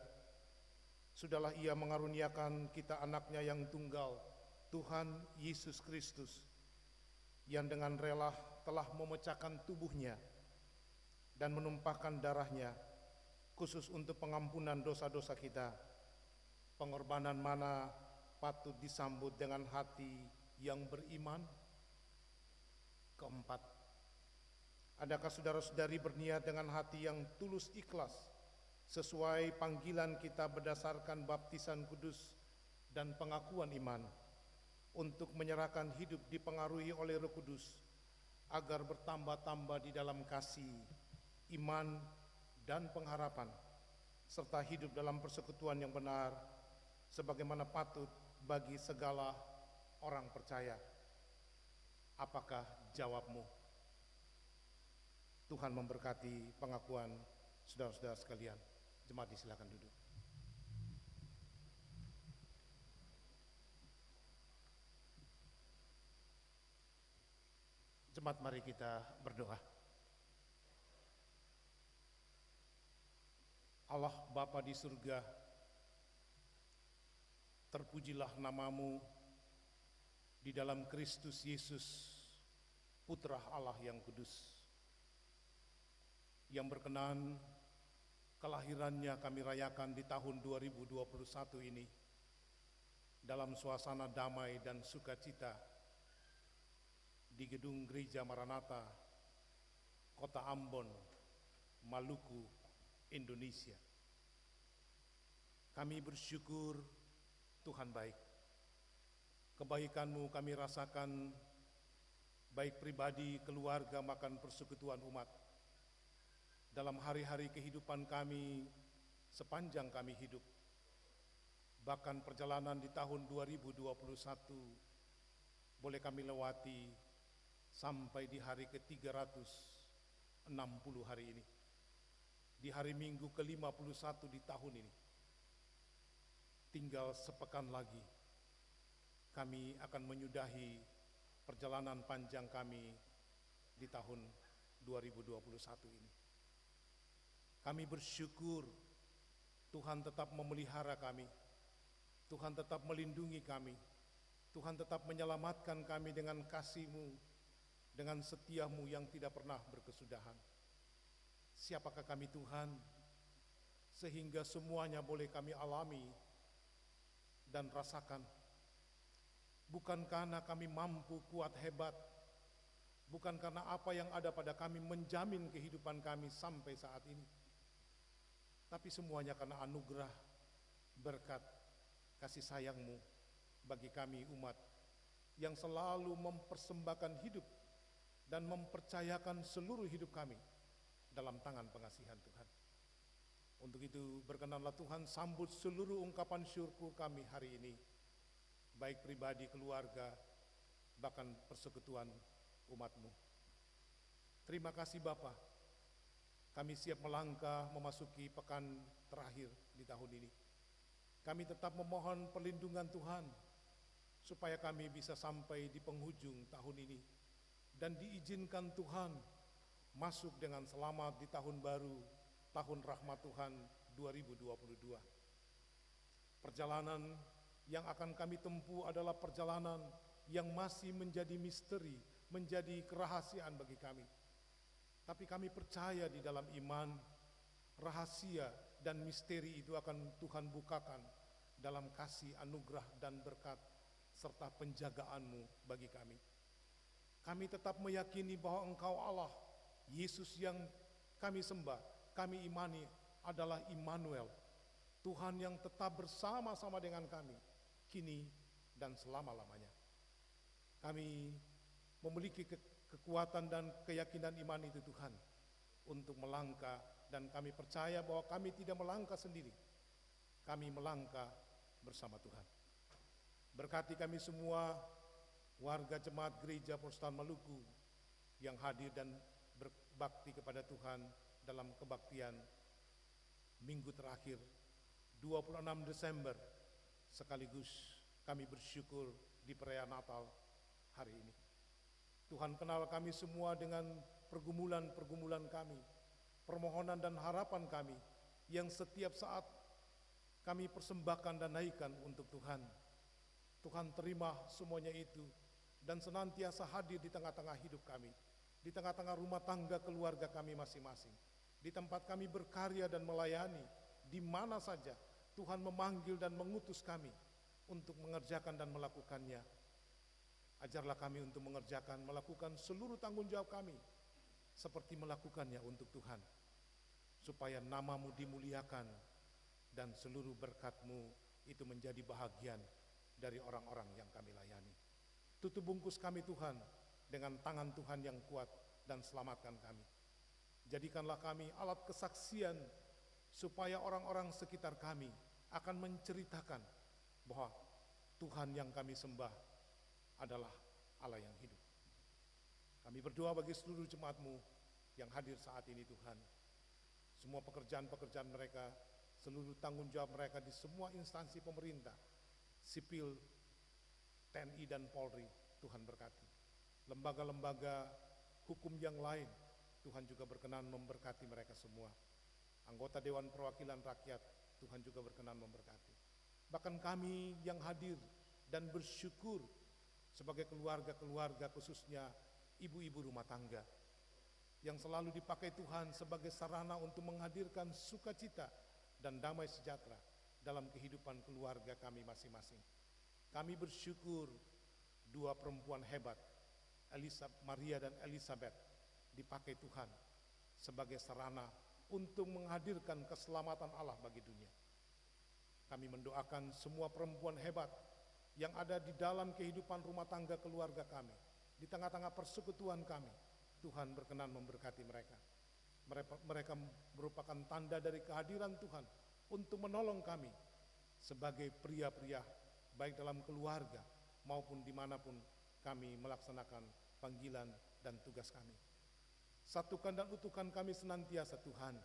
sudahlah Ia mengaruniakan kita anaknya yang tunggal, Tuhan Yesus Kristus, yang dengan rela telah memecahkan tubuhnya dan menumpahkan darahnya khusus untuk pengampunan dosa-dosa kita? Pengorbanan mana patut disambut dengan hati yang beriman? Keempat, adakah saudara-saudari berniat dengan hati yang tulus ikhlas sesuai panggilan kita berdasarkan baptisan kudus dan pengakuan iman untuk menyerahkan hidup dipengaruhi oleh Roh Kudus agar bertambah-tambah di dalam kasih, iman, dan pengharapan, serta hidup dalam persekutuan yang benar sebagaimana patut bagi segala orang percaya? Apakah jawabmu? Tuhan memberkati pengakuan saudara-saudara sekalian. Jemaat silakan duduk. Jemaat, mari kita berdoa. Allah Bapa di surga, terpujilah namamu di dalam Kristus Yesus, Putra Allah yang kudus, yang berkenan kelahirannya kami rayakan di tahun 2021 ini dalam suasana damai dan sukacita di gedung Gereja Maranatha, Kota Ambon, Maluku, Indonesia. Kami bersyukur Tuhan baik. Kebaikan-Mu kami rasakan baik pribadi, keluarga, makan persekutuan umat dalam hari-hari kehidupan kami sepanjang kami hidup. Bahkan perjalanan di tahun 2021 boleh kami lewati sampai di hari ke-360 hari ini. Di hari Minggu ke-51 di tahun ini. Tinggal sepekan lagi, kami akan menyudahi perjalanan panjang kami di tahun 2021 ini. Kami bersyukur Tuhan tetap memelihara kami, Tuhan tetap melindungi kami, Tuhan tetap menyelamatkan kami dengan kasih-Mu, dengan setia-Mu yang tidak pernah berkesudahan. Siapakah kami Tuhan, sehingga semuanya boleh kami alami dan rasakan. Bukan karena kami mampu, kuat, hebat, bukan karena apa yang ada pada kami menjamin kehidupan kami sampai saat ini, tapi semuanya karena anugerah, berkat, kasih sayang-Mu bagi kami umat yang selalu mempersembahkan hidup dan mempercayakan seluruh hidup kami dalam tangan pengasihan Tuhan. Untuk itu berkenanlah Tuhan sambut seluruh ungkapan syukur kami hari ini, baik pribadi, keluarga, bahkan persekutuan umat-Mu. Terima kasih Bapa, kami siap melangkah memasuki pekan terakhir di tahun ini. Kami tetap memohon perlindungan Tuhan, supaya kami bisa sampai di penghujung tahun ini, dan diizinkan Tuhan masuk dengan selamat di tahun baru, tahun rahmat Tuhan 2022. Perjalanan yang akan kami tempuh adalah perjalanan yang masih menjadi misteri, menjadi kerahasiaan bagi kami. Tapi kami percaya di dalam iman, rahasia dan misteri itu akan Tuhan bukakan dalam kasih, anugerah dan berkat serta penjagaan-Mu bagi kami. Kami tetap meyakini bahwa Engkau Allah, Yesus yang kami sembah, kami imani adalah Immanuel, Tuhan yang tetap bersama-sama dengan kami, kini dan selama-lamanya. Kami memiliki kekuatan dan keyakinan iman itu Tuhan, untuk melangkah, dan kami percaya bahwa kami tidak melangkah sendiri, kami melangkah bersama Tuhan. Berkati kami semua, warga jemaat Gereja Protestan Maluku yang hadir dan berbakti kepada Tuhan dalam kebaktian minggu terakhir 26 Desember, sekaligus kami bersyukur di perayaan Natal hari ini. Tuhan kenal kami semua dengan pergumulan-pergumulan kami, permohonan dan harapan kami yang setiap saat kami persembahkan dan naikkan untuk Tuhan. Tuhan terima semuanya itu dan senantiasa hadir di tengah-tengah hidup kami, di tengah-tengah rumah tangga keluarga kami masing-masing, di tempat kami berkarya dan melayani, di mana saja Tuhan memanggil dan mengutus kami untuk mengerjakan dan melakukannya. Ajarlah kami untuk mengerjakan, melakukan seluruh tanggung jawab kami seperti melakukannya untuk Tuhan, supaya nama-Mu dimuliakan dan seluruh berkat-Mu itu menjadi bahagian dari orang-orang yang kami layani. Tutup bungkus kami Tuhan dengan tangan Tuhan yang kuat dan selamatkan kami. Jadikanlah kami alat kesaksian supaya orang-orang sekitar kami akan menceritakan bahwa Tuhan yang kami sembah adalah Allah yang hidup. Kami berdoa bagi seluruh jemaat-Mu yang hadir saat ini Tuhan. Semua pekerjaan-pekerjaan mereka, seluruh tanggung jawab mereka di semua instansi pemerintah, sipil, TNI dan Polri, Tuhan berkati. Lembaga-lembaga hukum yang lain, Tuhan juga berkenan memberkati mereka semua. Anggota Dewan Perwakilan Rakyat, Tuhan juga berkenan memberkati. Bahkan kami yang hadir dan bersyukur sebagai keluarga-keluarga, khususnya ibu-ibu rumah tangga, yang selalu dipakai Tuhan sebagai sarana untuk menghadirkan sukacita dan damai sejahtera dalam kehidupan keluarga kami masing-masing. Kami bersyukur dua perempuan hebat, Maria dan Elizabeth, dipakai Tuhan sebagai sarana untuk menghadirkan keselamatan Allah bagi dunia. Kami mendoakan semua perempuan hebat yang ada di dalam kehidupan rumah tangga keluarga kami, di tengah-tengah persekutuan kami. Tuhan berkenan memberkati mereka. Mereka merupakan tanda dari kehadiran Tuhan untuk menolong kami sebagai pria-pria, baik dalam keluarga maupun dimanapun kami melaksanakan panggilan dan tugas kami. Satukan dan utuhkan kami senantiasa Tuhan,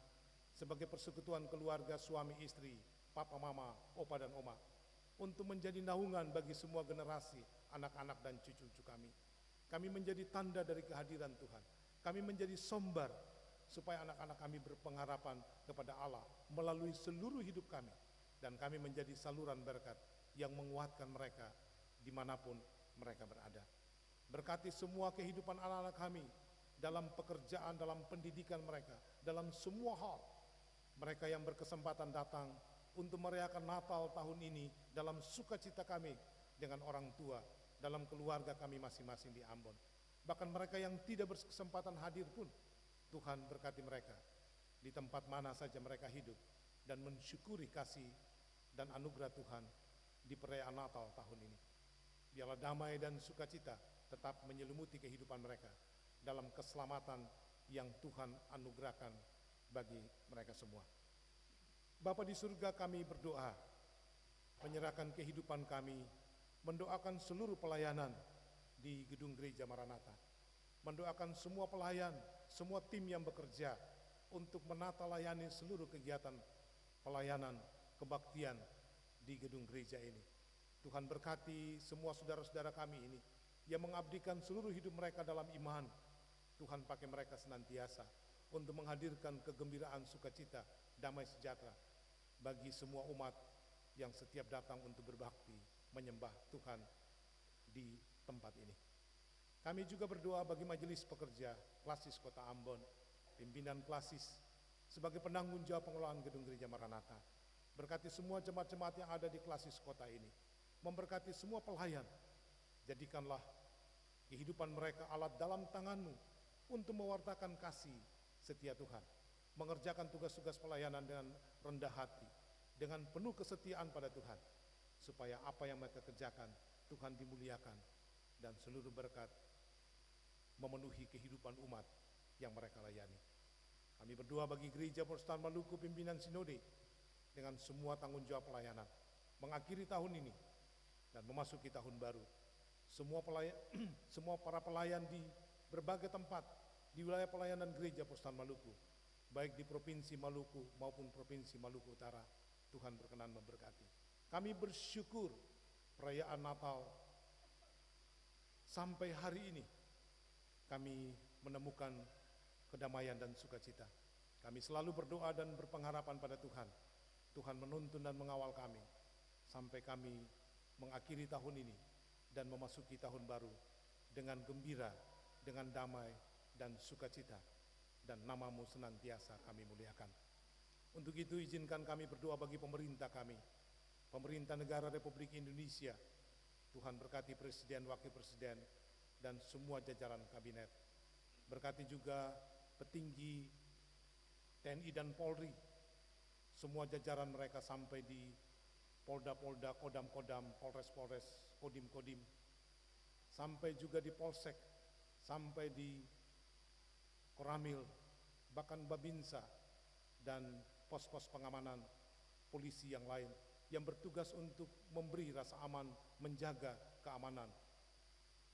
sebagai persekutuan keluarga suami istri, papa mama, opa dan oma, untuk menjadi naungan bagi semua generasi, anak-anak dan cucu-cucu kami. Kami menjadi tanda dari kehadiran Tuhan. Kami menjadi sumber supaya anak-anak kami berpengharapan kepada Allah melalui seluruh hidup kami. Dan kami menjadi saluran berkat yang menguatkan mereka dimanapun mereka berada. Berkati semua kehidupan anak-anak kami dalam pekerjaan, dalam pendidikan mereka, dalam semua hal. Mereka yang berkesempatan datang untuk merayakan Natal tahun ini dalam sukacita kami dengan orang tua, dalam keluarga kami masing-masing di Ambon. Bahkan mereka yang tidak berkesempatan hadir pun, Tuhan berkati mereka di tempat mana saja mereka hidup dan mensyukuri kasih dan anugerah Tuhan di perayaan Natal tahun ini. Biarlah damai dan sukacita tetap menyelimuti kehidupan mereka dalam keselamatan yang Tuhan anugerahkan bagi mereka semua. Bapa di surga, kami berdoa, menyerahkan kehidupan kami, mendoakan seluruh pelayanan di gedung gereja Maranatha, mendoakan semua pelayan, semua tim yang bekerja untuk menata layani seluruh kegiatan pelayanan kebaktian di gedung gereja ini. Tuhan berkati semua saudara-saudara kami ini yang mengabdikan seluruh hidup mereka dalam iman. Tuhan pakai mereka senantiasa untuk menghadirkan kegembiraan, sukacita, damai sejahtera bagi semua umat yang setiap datang untuk berbakti, menyembah Tuhan di tempat ini. Kami juga berdoa bagi majelis pekerja Klasis Kota Ambon, pimpinan Klasis sebagai penanggung jawab pengelolaan gedung gereja Maranatha. Berkati semua jemaat-jemaat yang ada di Klasis kota ini, memberkati semua pelayan. Jadikanlah kehidupan mereka alat dalam tangan-Mu untuk mewartakan kasih setia Tuhan, mengerjakan tugas-tugas pelayanan dengan rendah hati, dengan penuh kesetiaan pada Tuhan, supaya apa yang mereka kerjakan Tuhan dimuliakan dan seluruh berkat memenuhi kehidupan umat yang mereka layani. Kami berdoa bagi Gereja Protestan Maluku pimpinan Sinode dengan semua tanggung jawab pelayanan mengakhiri tahun ini dan memasuki tahun baru. Semua para pelayan di berbagai tempat di wilayah pelayanan Gereja Protestan Maluku, baik di Provinsi Maluku maupun Provinsi Maluku Utara, Tuhan berkenan memberkati. Kami bersyukur perayaan Natal sampai hari ini kami menemukan kedamaian dan sukacita. Kami selalu berdoa dan berpengharapan pada Tuhan. Tuhan menuntun dan mengawal kami sampai kami mengakhiri tahun ini dan memasuki tahun baru dengan gembira, dengan damai dan sukacita, dan nama-Mu senantiasa kami muliakan. Untuk itu izinkan kami berdoa bagi pemerintah kami, pemerintah negara Republik Indonesia. Tuhan berkati Presiden, Wakil Presiden, dan semua jajaran kabinet. Berkati juga petinggi TNI dan Polri, semua jajaran mereka sampai di Polda-Polda, Kodam-Kodam, Polres-Polres, Kodim-Kodim, sampai juga di Polsek, sampai di Koramil, bahkan Babinsa, dan pos-pos pengamanan polisi yang lain yang bertugas untuk memberi rasa aman, menjaga keamanan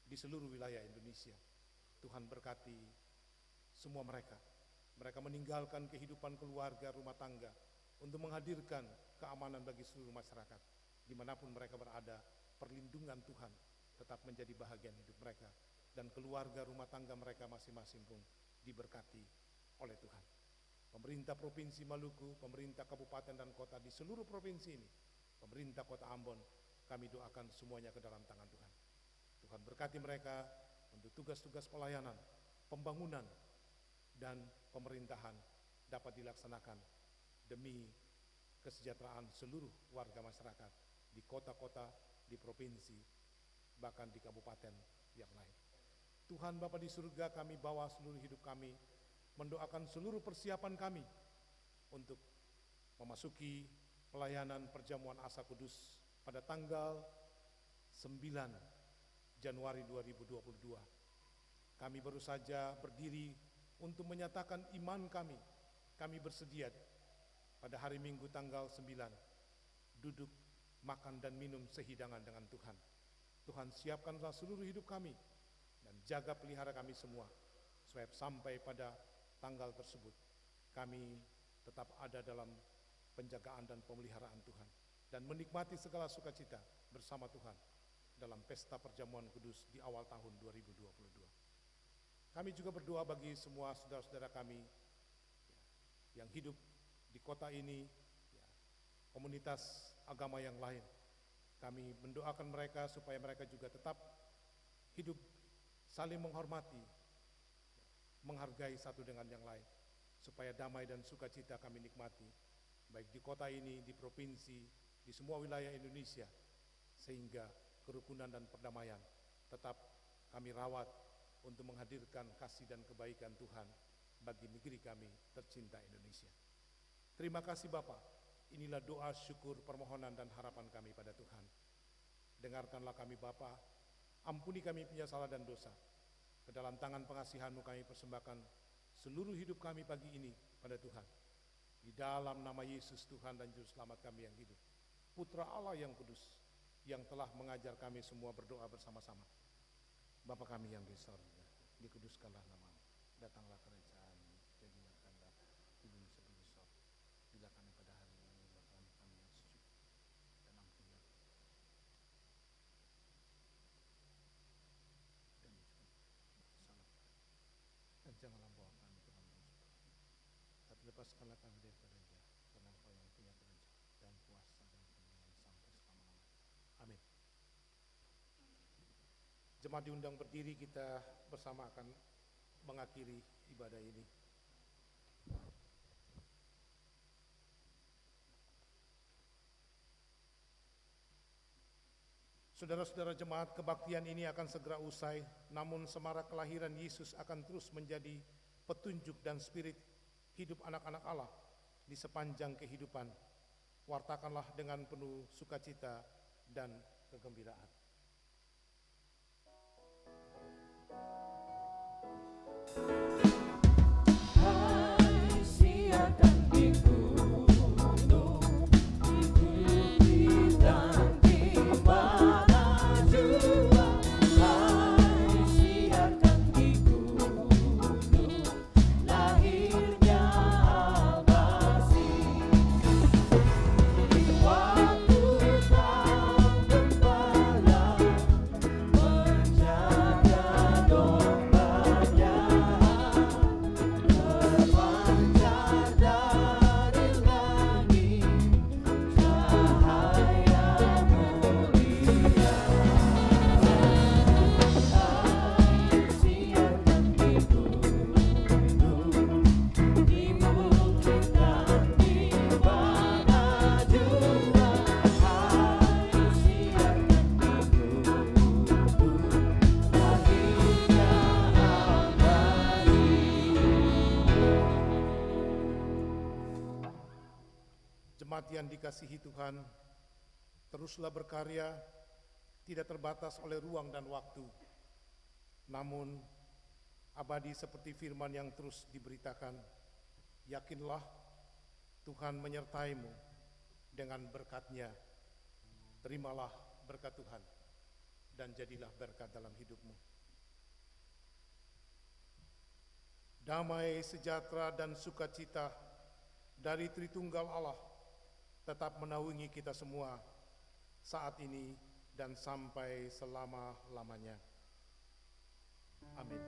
di seluruh wilayah Indonesia. Tuhan berkati semua mereka. Mereka meninggalkan kehidupan keluarga, rumah tangga untuk menghadirkan keamanan bagi seluruh masyarakat. Dimanapun mereka berada, perlindungan Tuhan tetap menjadi bahagian hidup mereka, dan keluarga rumah tangga mereka masing-masing pun diberkati oleh Tuhan. Pemerintah Provinsi Maluku, pemerintah kabupaten dan kota di seluruh provinsi ini, pemerintah Kota Ambon, kami doakan semuanya ke dalam tangan Tuhan. Tuhan berkati mereka untuk tugas-tugas pelayanan, pembangunan, dan pemerintahan dapat dilaksanakan demi kesejahteraan seluruh warga masyarakat di kota-kota, di provinsi, bahkan di kabupaten yang lain. Tuhan Bapa di surga, kami bawa seluruh hidup kami, mendoakan seluruh persiapan kami untuk memasuki pelayanan perjamuan Asa Kudus pada tanggal 9 Januari 2022. Kami baru saja berdiri untuk menyatakan iman kami. Kami bersedia pada hari Minggu tanggal 9 duduk, makan dan minum sehidangan dengan Tuhan. Tuhan siapkanlah seluruh hidup kami dan jaga pelihara kami semua, supaya sampai pada tanggal tersebut kami tetap ada dalam penjagaan dan pemeliharaan Tuhan dan menikmati segala sukacita bersama Tuhan dalam pesta perjamuan kudus di awal tahun 2022. Kami juga berdoa bagi semua saudara-saudara kami yang hidup di kota ini, komunitas agama yang lain. Kami mendoakan mereka supaya mereka juga tetap hidup saling menghormati, menghargai satu dengan yang lain, supaya damai dan sukacita kami nikmati, baik di kota ini, di provinsi, di semua wilayah Indonesia, sehingga kerukunan dan perdamaian tetap kami rawat untuk menghadirkan kasih dan kebaikan Tuhan bagi negeri kami tercinta Indonesia. Terima kasih Bapa. Inilah doa, syukur, permohonan dan harapan kami pada Tuhan. Dengarkanlah kami Bapa, ampuni kami punya salah dan dosa. Ke dalam tangan pengasihan-Mu kami persembahkan seluruh hidup kami pagi ini pada Tuhan. Di dalam nama Yesus Tuhan dan Juru Selamat kami yang hidup, Putra Allah yang kudus, yang telah mengajar kami semua berdoa bersama-sama. Bapa kami yang di sorga, dikuduskanlah nama-Mu, datanglah kerajaan-Mu, jadilah kehendak di bumi seperti di sorga. Bila kami pada hari ini melakukan kami yang sujud, dan ampunilah dan salah kami, dan janganlah bawa kami ke dalam musibah, tapi lepaskanlah kami daripada jahat, karena Engkau yang punya kerajaan dan kuasa dan kemuliaan sampai selama-lamanya. Amin. Jemaat diundang berdiri, kita bersama akan mengakhiri ibadah ini. Saudara-saudara jemaat, kebaktian ini akan segera usai, namun semarak kelahiran Yesus akan terus menjadi petunjuk dan spirit hidup anak-anak Allah di sepanjang kehidupan. Wartakanlah dengan penuh sukacita dan kegembiraan. Hai siakan di gunung, di bukit dan di mana jua. Hai siakan di gunung, lahirnya Al-Masih. Di waktu sang gembala menjaga dombanya, terpancar dari langit cahaya mulia. Hai siarkan di gunung, di bukit dan di mana jua. Hai siarkan di gunung, lahirnya Al-Masih. Jemaat yang dikasihi Tuhan, teruslah berkarya, tidak terbatas oleh ruang dan waktu, namun abadi seperti firman yang terus diberitakan. Yakinlah Tuhan menyertai-mu dengan berkat-Nya. Terimalah berkat Tuhan dan jadilah berkat dalam hidupmu. Damai, sejahtera, dan sukacita dari Tritunggal Allah tetap menaungi kita semua saat ini dan sampai selama-lamanya. Amin.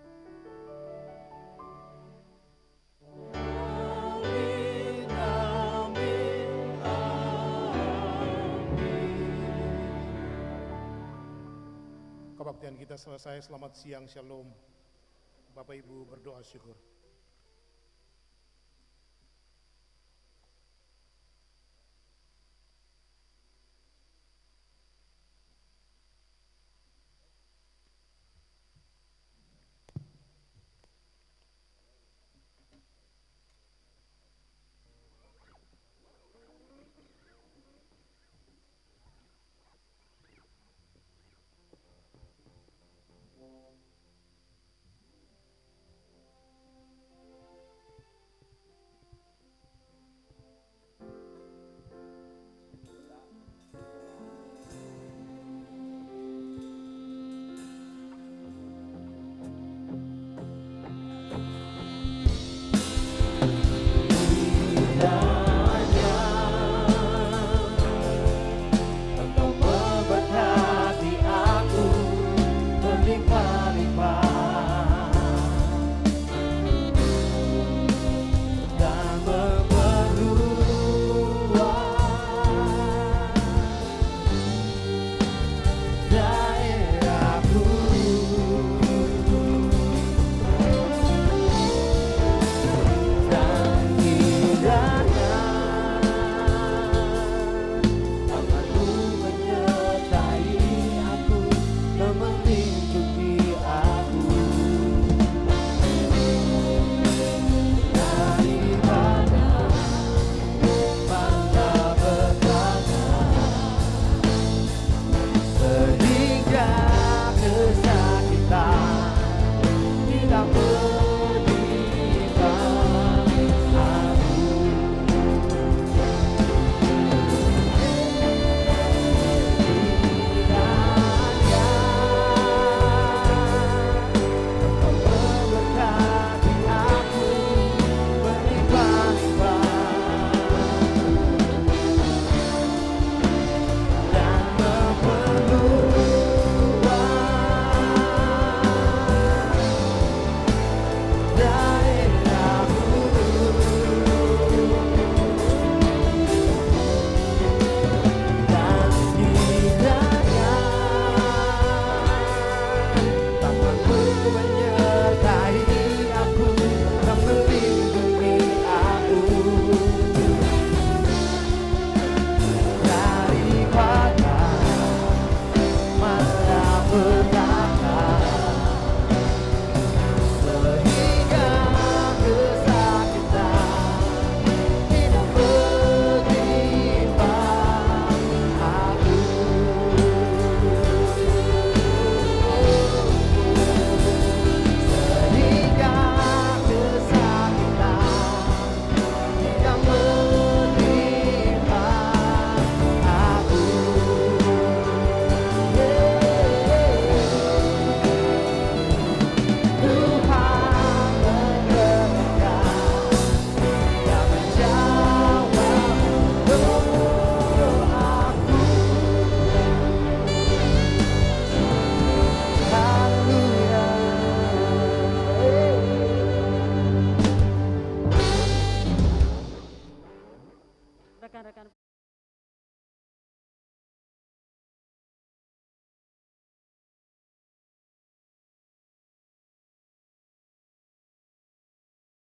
Amin, amin, amin. Kebaktian kita selesai. Selamat siang, shalom. Bapak Ibu berdoa syukur. Engkau memberkati aku berlimpah-limpah. rekan-rekan